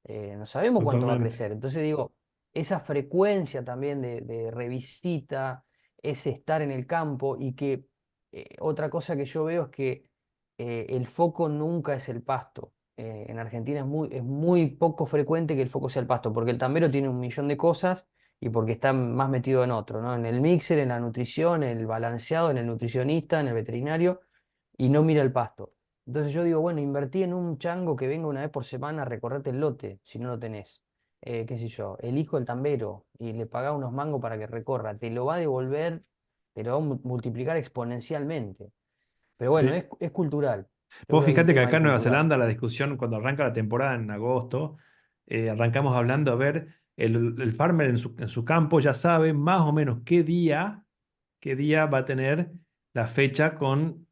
No sabemos cuánto va a totalmente. crecer. Entonces digo, esa frecuencia también de revisita, ese estar en el campo y que otra cosa que yo veo es que el foco nunca es el pasto. En Argentina es muy poco frecuente que el foco sea el pasto, porque el tambero tiene un millón de cosas y porque está más metido en otro, ¿no? En el mixer, en la nutrición, en el balanceado, en el nutricionista, en el veterinario, y no mira el pasto. Entonces yo digo, bueno, invertí en un chango que venga una vez por semana a recorrerte el lote, si no lo tenés. Qué sé yo, elijo el tambero y le pagás unos mangos para que recorra, te lo va a devolver, te lo va a multiplicar exponencialmente. Pero bueno, Sí. es cultural. Yo Vos creo que hay un fíjate que tema acá ahí en Nueva cultural. Zelanda la discusión cuando arranca la temporada en agosto, arrancamos hablando a ver, el farmer en su campo ya sabe más o menos qué día va a tener la fecha con,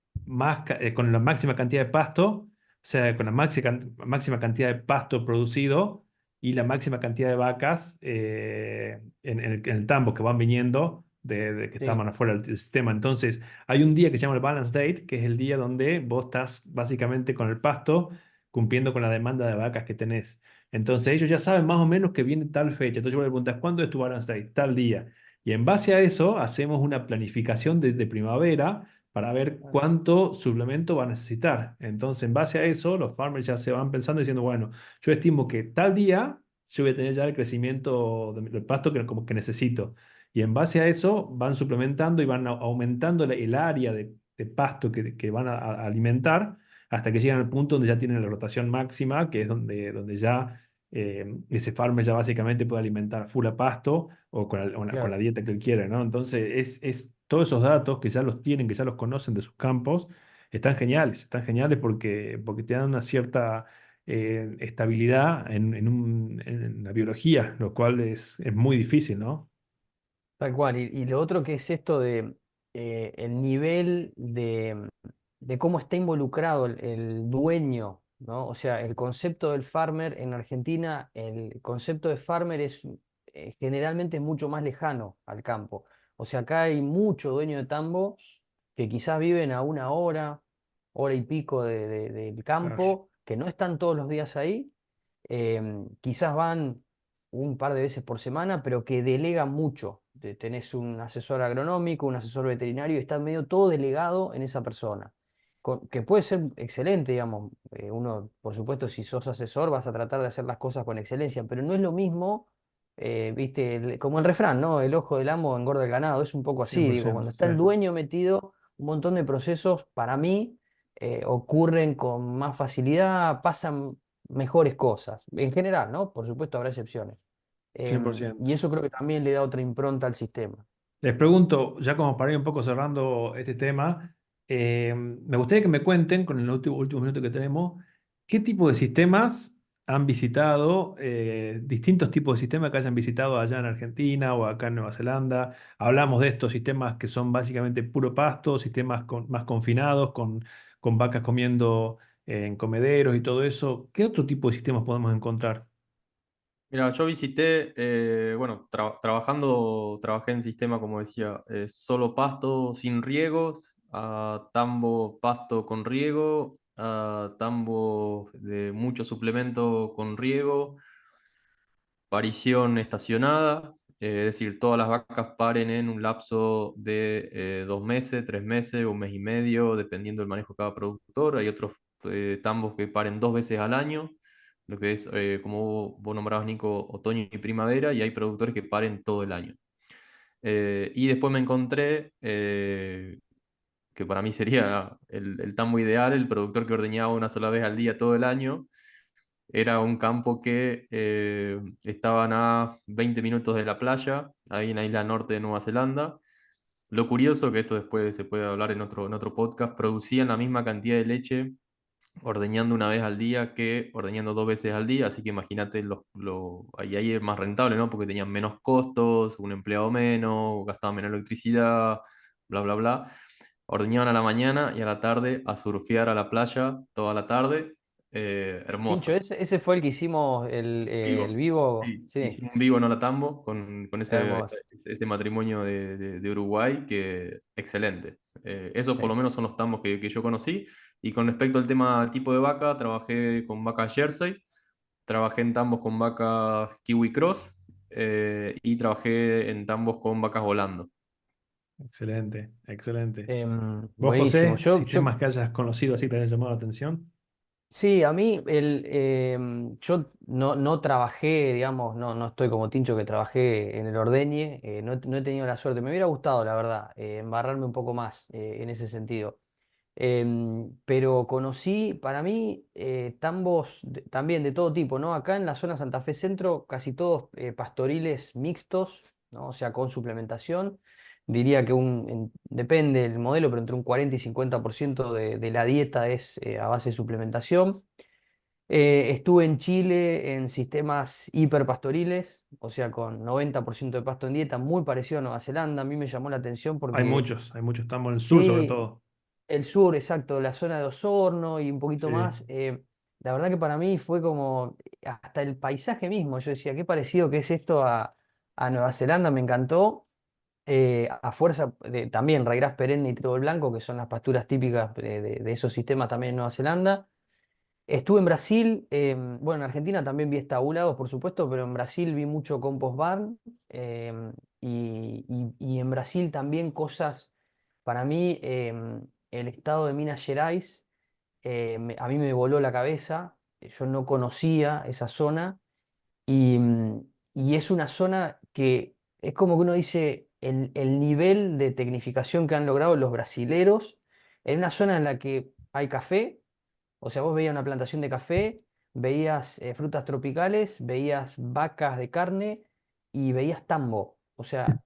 con la máxima cantidad de pasto, o sea, con la máxima cantidad de pasto producido y la máxima cantidad de vacas en el tambo que van viniendo de que Sí, estaban afuera del sistema. Entonces, hay un día que se llama el balance date, que es el día donde vos estás básicamente con el pasto cumpliendo con la demanda de vacas que tenés. Entonces, ellos ya saben más o menos que viene tal fecha. Entonces, yo le preguntas, ¿cuándo es tu balance date? Tal día. Y en base a eso, hacemos una planificación de primavera para ver claro, cuánto suplemento va a necesitar. Entonces, en base a eso, los farmers ya se van pensando diciendo, bueno, yo estimo que tal día yo voy a tener ya el crecimiento del pasto que, como que necesito. Y en base a eso van suplementando y van aumentando el área de pasto que van a alimentar hasta que llegan al punto donde ya tienen la rotación máxima, que es donde ya ese farmer ya básicamente puede alimentar full a pasto o con la claro. dieta que él quiere, ¿no? Entonces, todos esos datos que ya los tienen, que ya los conocen de sus campos, están geniales porque te dan una cierta estabilidad en la biología, lo cual es muy difícil, ¿no? Tal cual. Y lo otro que es esto de el nivel de cómo está involucrado el dueño, ¿no? O sea, el concepto del farmer en Argentina, el concepto de farmer es generalmente mucho más lejano al campo. O sea, acá hay mucho dueño de tambo que quizás viven a una hora, hora y pico del Claro. campo, que no están todos los días ahí. Quizás van un par de veces por semana, pero que delegan mucho. Tenés un asesor agronómico, un asesor veterinario, y está medio todo delegado en esa persona. Que puede ser excelente, digamos. Uno, por supuesto, si sos asesor, vas a tratar de hacer las cosas con excelencia, pero no es lo mismo, viste, como el refrán, ¿no? El ojo del amo engorda el ganado. Es un poco cien así, por digo, ciento cuando está sí. el dueño metido, un montón de procesos, para mí, ocurren con más facilidad, pasan mejores cosas. En general, ¿no? Por supuesto habrá excepciones. 100%. Y eso creo que también le da otra impronta al sistema. Les pregunto, ya como para ir un poco cerrando este tema, me gustaría que me cuenten, con el último minuto que tenemos, qué tipo de sistemas han visitado, distintos tipos de sistemas que hayan visitado allá en Argentina o acá en Nueva Zelanda. Hablamos de estos sistemas que son básicamente puro pasto, sistemas más confinados, con vacas comiendo en comederos y todo eso. ¿Qué otro tipo de sistemas podemos encontrar? Mira, yo visité, bueno, trabajé en sistema, como decía, solo pasto sin riegos, a tambo pasto con riego, a tambo de mucho suplemento con riego, parición estacionada, es decir, todas las vacas paren en un lapso de 2 meses, 3 meses, 1 mes y medio, dependiendo del manejo de cada productor. Hay otros tambos que paren 2 veces al año, lo que es, como vos nombrabas, Nico, otoño y primavera, y hay productores que paren todo el año. Y después me encontré, que para mí sería el tambo ideal, el productor que ordeñaba una sola vez al día todo el año. Era un campo que estaban a 20 minutos de la playa, ahí en la isla norte de Nueva Zelanda. Lo curioso, que esto después se puede hablar en otro podcast, producían la misma cantidad de leche ordeñando una vez al día que ordeñando 2 veces al día, así que imagínate, ahí es más rentable, ¿no? Porque tenían menos costos, un empleado menos, gastaban menos electricidad, bla, bla, bla. Ordeñaban a la mañana y a la tarde a surfear a la playa toda la tarde, Tincho, hermosa. ese fue el que hicimos el Vivo. vivo. Sí, Sí, hicimos un vivo en Olatambo con hermoso. ese matrimonio de Uruguay que excelente. Esos por Sí. lo menos son los tambos que yo conocí. Y con respecto al tema al tipo de vaca, trabajé con vaca Jersey, trabajé en tambos con vacas Kiwi Cross, y trabajé en tambos con vacas Volando. Excelente, excelente. ¿Vos, Buenísimo. José, sistemas que hayas conocido así te hayan llamado la atención? Sí, a mí yo no trabajé, digamos, no estoy como Tincho que trabajé en el ordeñe, no he tenido la suerte. Me hubiera gustado, la verdad, embarrarme un poco más en ese sentido. Pero conocí, para mí, tambos también de todo tipo, ¿no? Acá en la zona Santa Fe Centro, casi todos pastoriles mixtos, ¿no? O sea, con suplementación. Diría que depende del modelo, pero entre un 40 y 50% de la dieta es a base de suplementación. Estuve en Chile en sistemas hiperpastoriles, o sea, con 90% de pasto en dieta, muy parecido a Nueva Zelanda. A mí me llamó la atención porque Hay muchos, estamos en el sur sobre sí, todo. el sur, exacto, la zona de Osorno y un poquito Sí. más. La verdad que para mí fue como hasta el paisaje mismo. Yo decía, qué parecido que es esto a Nueva Zelanda, me encantó. A fuerza de también raigras perenne y trébol blanco, que son las pasturas típicas de esos sistemas también en Nueva Zelanda. Estuve en Brasil, bueno, en Argentina también vi estabulados, por supuesto, pero en Brasil vi mucho compost barn, y en Brasil también cosas, para mí, el estado de Minas Gerais, a mí me voló la cabeza, yo no conocía esa zona y es una zona que es como que uno dice el nivel de tecnificación que han logrado los brasileros en una zona en la que hay café, o sea, vos veías una plantación de café, veías frutas tropicales, veías vacas de carne y veías tambo. O sea,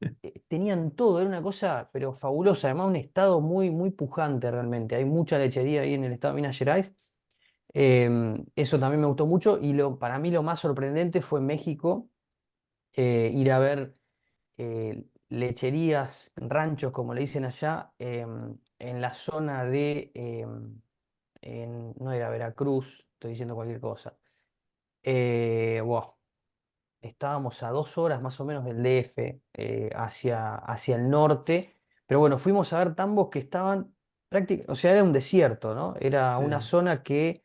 tenían todo, era una cosa, pero fabulosa. Además, un estado muy, muy pujante realmente. Hay mucha lechería ahí en el estado de Minas Gerais. Eso también me gustó mucho. Y para mí lo más sorprendente fue en México, ir a ver lecherías, ranchos, como le dicen allá, en la zona de no era Veracruz, estoy diciendo cualquier cosa. Wow, estábamos a 2 horas más o menos del DF, hacia el norte, pero bueno, fuimos a ver tambos que estaban prácticamente, o sea, era un desierto, ¿no? Era una Sí. zona que,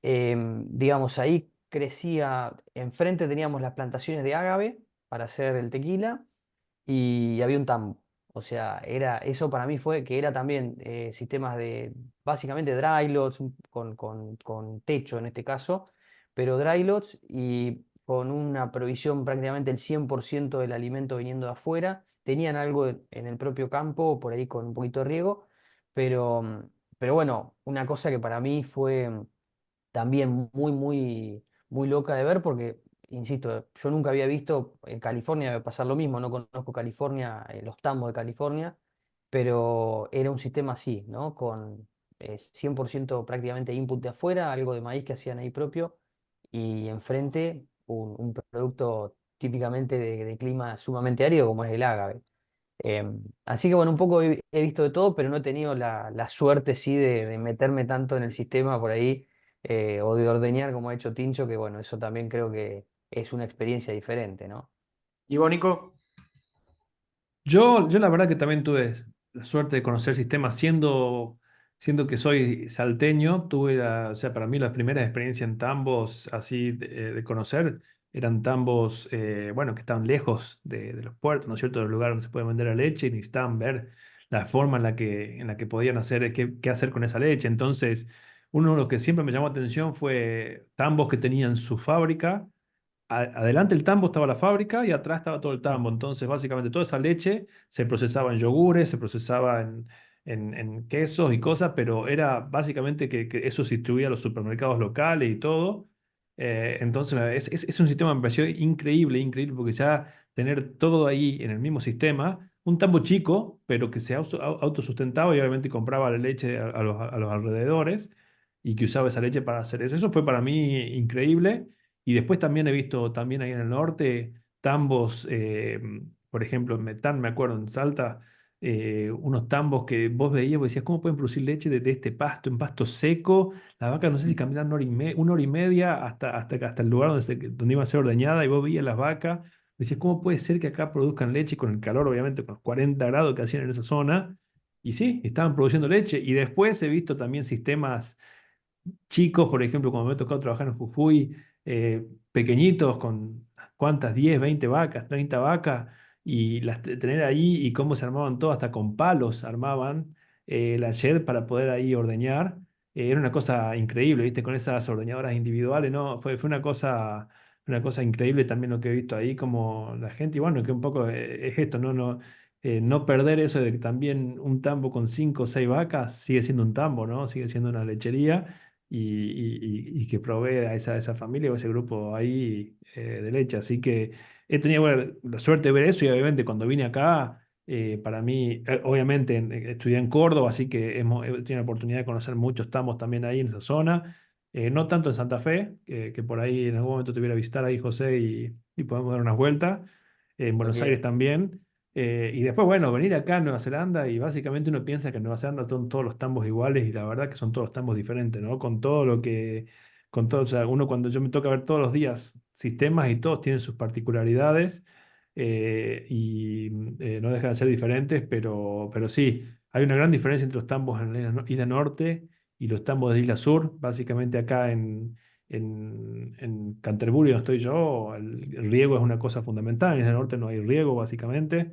digamos, ahí crecía, enfrente teníamos las plantaciones de agave para hacer el tequila y había un tambo. O sea, eso para mí fue que era también sistemas de básicamente dry lots con techo en este caso, pero dry lots y con una provisión prácticamente el 100% del alimento viniendo de afuera. Tenían algo en el propio campo, por ahí con un poquito de riego, pero, pero bueno, una cosa que para mí fue también muy, muy, muy loca de ver porque, insisto, yo nunca había visto en California pasar lo mismo, no conozco California, los tambos de California, pero era un sistema así, ¿no? Con 100% prácticamente input de afuera, algo de maíz que hacían ahí propio, y enfrente un producto típicamente de clima sumamente árido como es el ágave. Así que bueno, un poco he visto de todo, pero no he tenido la suerte sí de meterme tanto en el sistema por ahí, o de ordeñar como ha hecho Tincho, que bueno, eso también creo que es una experiencia diferente, ¿no? ¿Y vos, Nico? Yo la verdad que también tuve la suerte de conocer sistemas siendo que soy salteño, o sea, para mí las primeras experiencias en tambos así de conocer eran tambos, bueno, que estaban lejos de los puertos, ¿no es cierto?, del lugar donde se puede vender la leche y necesitaban ver la forma en la que podían hacer, qué hacer con esa leche. Entonces, uno de los que siempre me llamó la atención fue tambos que tenían su fábrica. Adelante el tambo estaba la fábrica y atrás estaba todo el tambo. Entonces, básicamente, toda esa leche se procesaba en yogures, se procesaba en quesos y cosas, pero era básicamente que eso se distribuía a los supermercados locales y todo. Entonces, es un sistema que me pareció increíble, increíble, porque ya tener todo ahí en el mismo sistema, un tambo chico, pero que se autosustentaba y obviamente compraba la leche a los alrededores y que usaba esa leche para hacer eso. Eso fue para mí increíble. Y después también he visto también ahí en el norte tambos, por ejemplo, en Metán, me acuerdo, en Salta, unos tambos que vos veías, vos decías, ¿cómo pueden producir leche de este pasto, en pasto seco? Las vacas, no sé si caminaban una hora y media hasta el lugar donde iba a ser ordeñada y vos veías las vacas. Decías, ¿cómo puede ser que acá produzcan leche con el calor, obviamente, con los 40 grados que hacían en esa zona? Y sí, estaban produciendo leche. Y después he visto también sistemas chicos, por ejemplo, cuando me ha tocado trabajar en Jujuy, pequeñitos con cuántas, 10 20 vacas, 30 vacas, y tener ahí y cómo se armaban todo, hasta con palos armaban la shed para poder ahí ordeñar. Era una cosa increíble, ¿viste? Con esas ordeñadoras individuales, ¿no? Fue una cosa increíble también lo que he visto ahí, como la gente, y bueno, que un poco es esto, ¿no? No perder eso de que también un tambo con 5 o 6 vacas sigue siendo un tambo, ¿no? Sigue siendo una lechería y que provee a esa familia o ese grupo ahí de leche. Así que he tenido bueno, la suerte de ver eso y obviamente cuando vine acá, para mí, obviamente estudié en Córdoba, así que he tenido la oportunidad de conocer muchos tambos también ahí en esa zona. No tanto en Santa Fe, que por ahí en algún momento te voy a visitar ahí, José, y podemos dar unas vueltas. En Cuando Buenos Aires quieras. también. Y después, bueno, venir acá a Nueva Zelanda y básicamente uno piensa que en Nueva Zelanda son todos los tambos iguales y la verdad que son todos los tambos diferentes, ¿no? Con todo, o sea, uno cuando yo me toca ver todos los días sistemas y todos tienen sus particularidades no dejan de ser diferentes, pero sí, hay una gran diferencia entre los tambos en la isla Norte y los tambos de Isla Sur. Básicamente acá en Canterbury, donde estoy yo, el riego es una cosa fundamental. En el norte no hay riego, básicamente.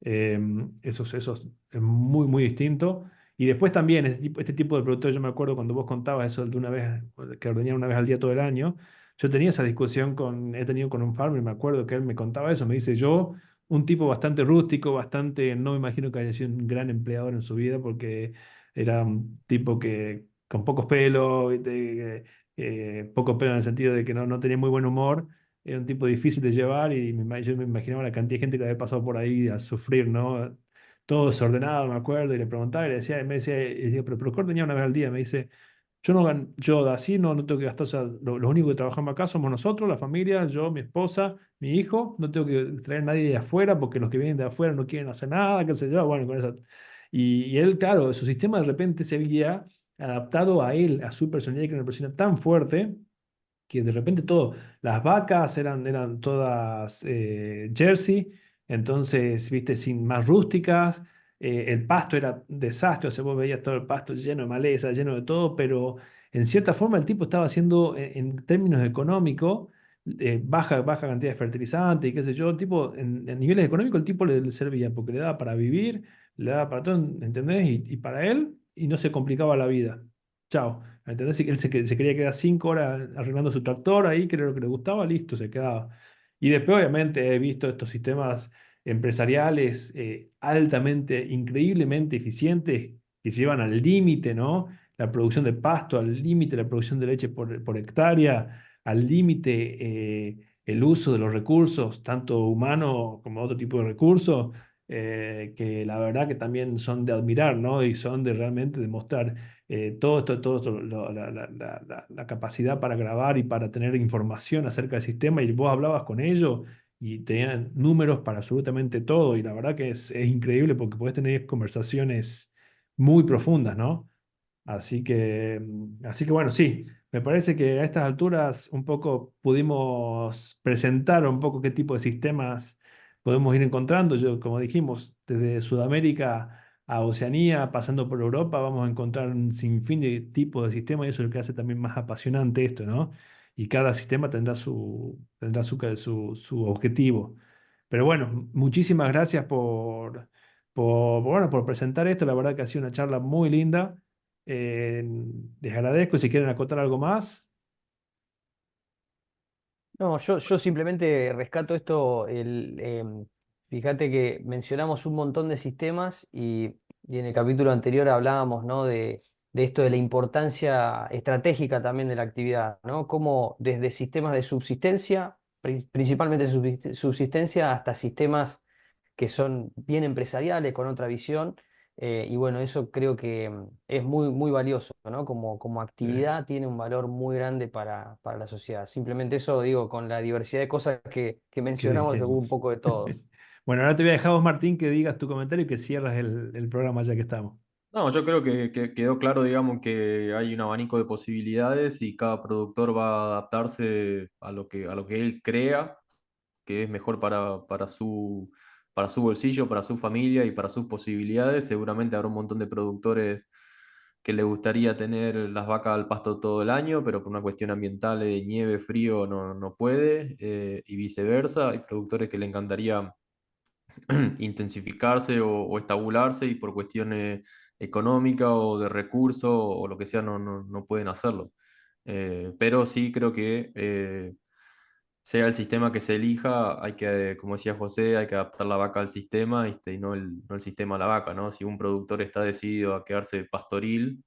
Eso es muy, muy distinto. Y después también, este tipo de productos, yo me acuerdo cuando vos contabas eso de una vez, que ordeñaban una vez al día todo el año, yo tenía esa discusión he tenido con un farmer, me acuerdo que él me contaba eso, me dice yo, un tipo bastante rústico, bastante, no me imagino que haya sido un gran empleador en su vida, porque era un tipo que con pocos pelos, ¿viste? Poco pelo en el sentido de que no tenía muy buen humor, era un tipo difícil de llevar y yo me imaginaba la cantidad de gente que había pasado por ahí a sufrir, ¿no? Todo desordenado, me acuerdo, y le preguntaba y le decía, y me decía, pero ¿por qué ordeñaba una vez al día? Me dice, yo así no tengo que gastar, o sea, los únicos que trabajamos acá somos nosotros, la familia, yo, mi esposa, mi hijo, no tengo que traer a nadie de afuera porque los que vienen de afuera no quieren hacer nada, qué sé yo, bueno, con eso. Y él, claro, su sistema de repente se veía adaptado a él, a su personalidad, que era una persona tan fuerte que de repente todo, las vacas eran todas Jersey, entonces, viste, sin más rústicas, el pasto era un desastre, o sea, vos veías todo el pasto lleno de maleza, lleno de todo, pero en cierta forma el tipo estaba haciendo, en términos económicos, baja cantidad de fertilizante y qué sé yo, el tipo, en niveles económicos el tipo le servía porque le daba para vivir, le daba para todo, ¿entendés? Y para él, y no se complicaba la vida. Chao. ¿Entendés? Y él se quería quedar 5 horas arreglando su tractor ahí, que era lo que le gustaba, listo, se quedaba. Y después, obviamente, he visto estos sistemas empresariales altamente, increíblemente eficientes que llevan al límite, ¿no? La producción de pasto, al límite la producción de leche por hectárea, al límite el uso de los recursos, tanto humanos como otro tipo de recursos, que la verdad que también son de admirar, ¿no? Y son de realmente demostrar todo esto, la capacidad para grabar y para tener información acerca del sistema, y vos hablabas con ellos y tenían números para absolutamente todo, y la verdad que es increíble porque podés tener conversaciones muy profundas, ¿no? Así que bueno, sí, me parece que a estas alturas un poco pudimos presentar un poco qué tipo de sistemas podemos ir encontrando. Yo, como dijimos, desde Sudamérica a Oceanía, pasando por Europa, vamos a encontrar un sinfín de tipos de sistemas y eso es lo que hace también más apasionante esto, ¿no? Y cada sistema tendrá su objetivo. Pero bueno, muchísimas gracias bueno, por presentar esto. La verdad que ha sido una charla muy linda. Les agradezco. Si quieren acotar algo más. No, yo simplemente rescato esto, fíjate que mencionamos un montón de sistemas y en el capítulo anterior hablábamos, ¿no? de esto de la importancia estratégica también de la actividad, ¿no? Como desde sistemas de subsistencia, principalmente subsistencia, hasta sistemas que son bien empresariales, con otra visión. Y bueno, eso creo que es muy, muy valioso, ¿no? Como Eh, actividad tiene un valor muy grande para la sociedad. Simplemente eso digo, con la diversidad de cosas que que mencionamos, hubo un dijimos. poco de todo. Bueno, ahora te voy a dejar vos, Martín, que digas tu comentario y que cierras el programa ya que estamos. No, yo creo que quedó claro, digamos, que hay un abanico de posibilidades y cada productor va a adaptarse a lo que él crea que es mejor para su bolsillo, para su familia y para sus posibilidades. Seguramente habrá un montón de productores que le gustaría tener las vacas al pasto todo el año, pero por una cuestión ambiental de nieve, frío, no puede, y viceversa. Hay productores que le encantaría intensificarse o estabularse y por cuestiones económicas o de recursos o lo que sea no pueden hacerlo. Pero sí creo que sea el sistema que se elija, hay que, como decía José, hay que adaptar la vaca al sistema, ¿viste? Y no el sistema a la vaca, ¿no? Si un productor está decidido a quedarse pastoril,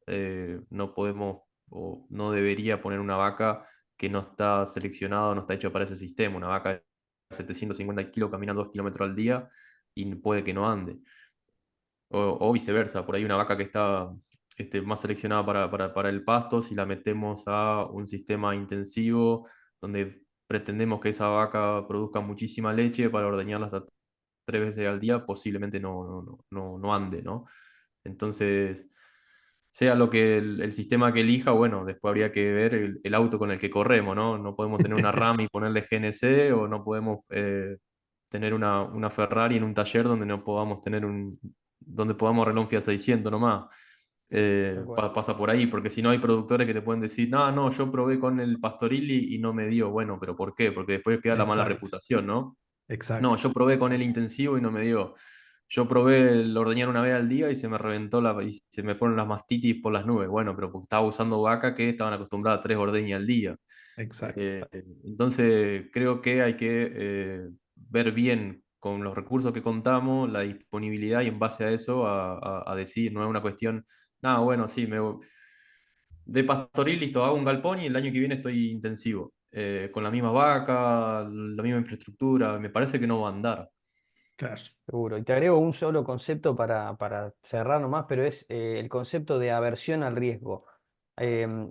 no podemos o no debería poner una vaca que no está seleccionada o no está hecha para ese sistema. Una vaca de 750 kilos caminando 2 kilómetros al día y puede que no ande o viceversa, por ahí una vaca que está más seleccionada para el pasto, si la metemos a un sistema intensivo donde pretendemos que esa vaca produzca muchísima leche para ordeñarla hasta 3 veces al día, posiblemente no ande, ¿no? Entonces, sea lo que el sistema que elija, bueno, después habría que ver el auto con el que corremos, ¿no? No podemos tener una RAM y ponerle GNC o no podemos tener una Ferrari en un taller donde no podamos tener donde podamos arreglar un Fiat 600 nomás. Tal cual. Pasa por ahí, porque si no hay productores que te pueden decir, no, yo probé con el Pastoril y no me dio. Bueno, pero ¿por qué? Porque después queda la mala Exacto, reputación, ¿no? No, exacto, yo probé con el intensivo y no me dio. Yo probé el ordeñar una vez al día y se me reventó y se me fueron las mastitis por las nubes. Bueno, pero porque estaba usando vaca que estaban acostumbradas a 3 ordeñas al día. exacto. Entonces, creo que hay que ver bien con los recursos que contamos, la disponibilidad y en base a eso a decidir. No es una cuestión, nada, bueno, sí, de pastoril, listo, hago un galpón y el año que viene estoy intensivo. Con la misma vaca, la misma infraestructura, me parece que no va a andar. Claro, Seguro. Y te agrego un solo concepto para cerrar nomás, pero es el concepto de aversión al riesgo.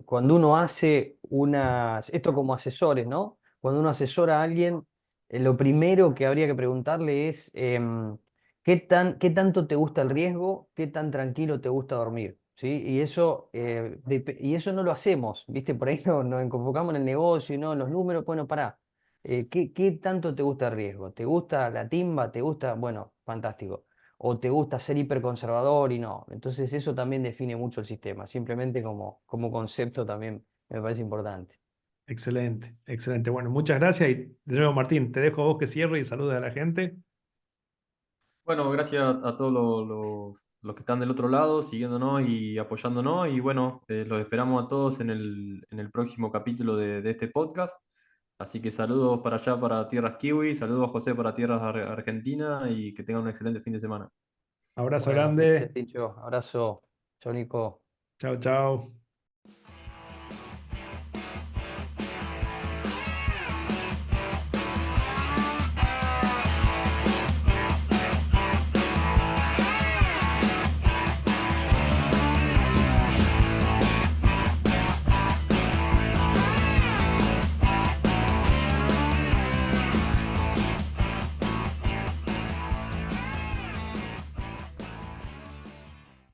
Cuando uno hace esto como asesores, ¿no? Cuando uno asesora a alguien, lo primero que habría que preguntarle es qué tanto te gusta el riesgo, qué tan tranquilo te gusta dormir, ¿sí? Y eso no lo hacemos, ¿viste? Por ahí nos enfocamos en el negocio y no en los números. Bueno, pará. ¿Qué tanto te gusta el riesgo? ¿Te gusta la timba? ¿Te gusta? Bueno, fantástico. ¿O te gusta ser hiperconservador y no? Entonces eso también define mucho el sistema, simplemente como concepto también me parece importante. excelente, excelente. Bueno, muchas gracias y de nuevo, Martín, te dejo a vos que cierre y saludes a la gente. Bueno, gracias a todos los que están del otro lado, siguiéndonos y apoyándonos. Y bueno, los esperamos a todos en el próximo capítulo de este podcast. Así que saludos para allá, para Tierras Kiwi, saludos a José para Tierras Argentina y que tengan un excelente fin de semana. Abrazo Bueno, grande. excelente dicho. Abrazo, chau Nico. Chao, chao.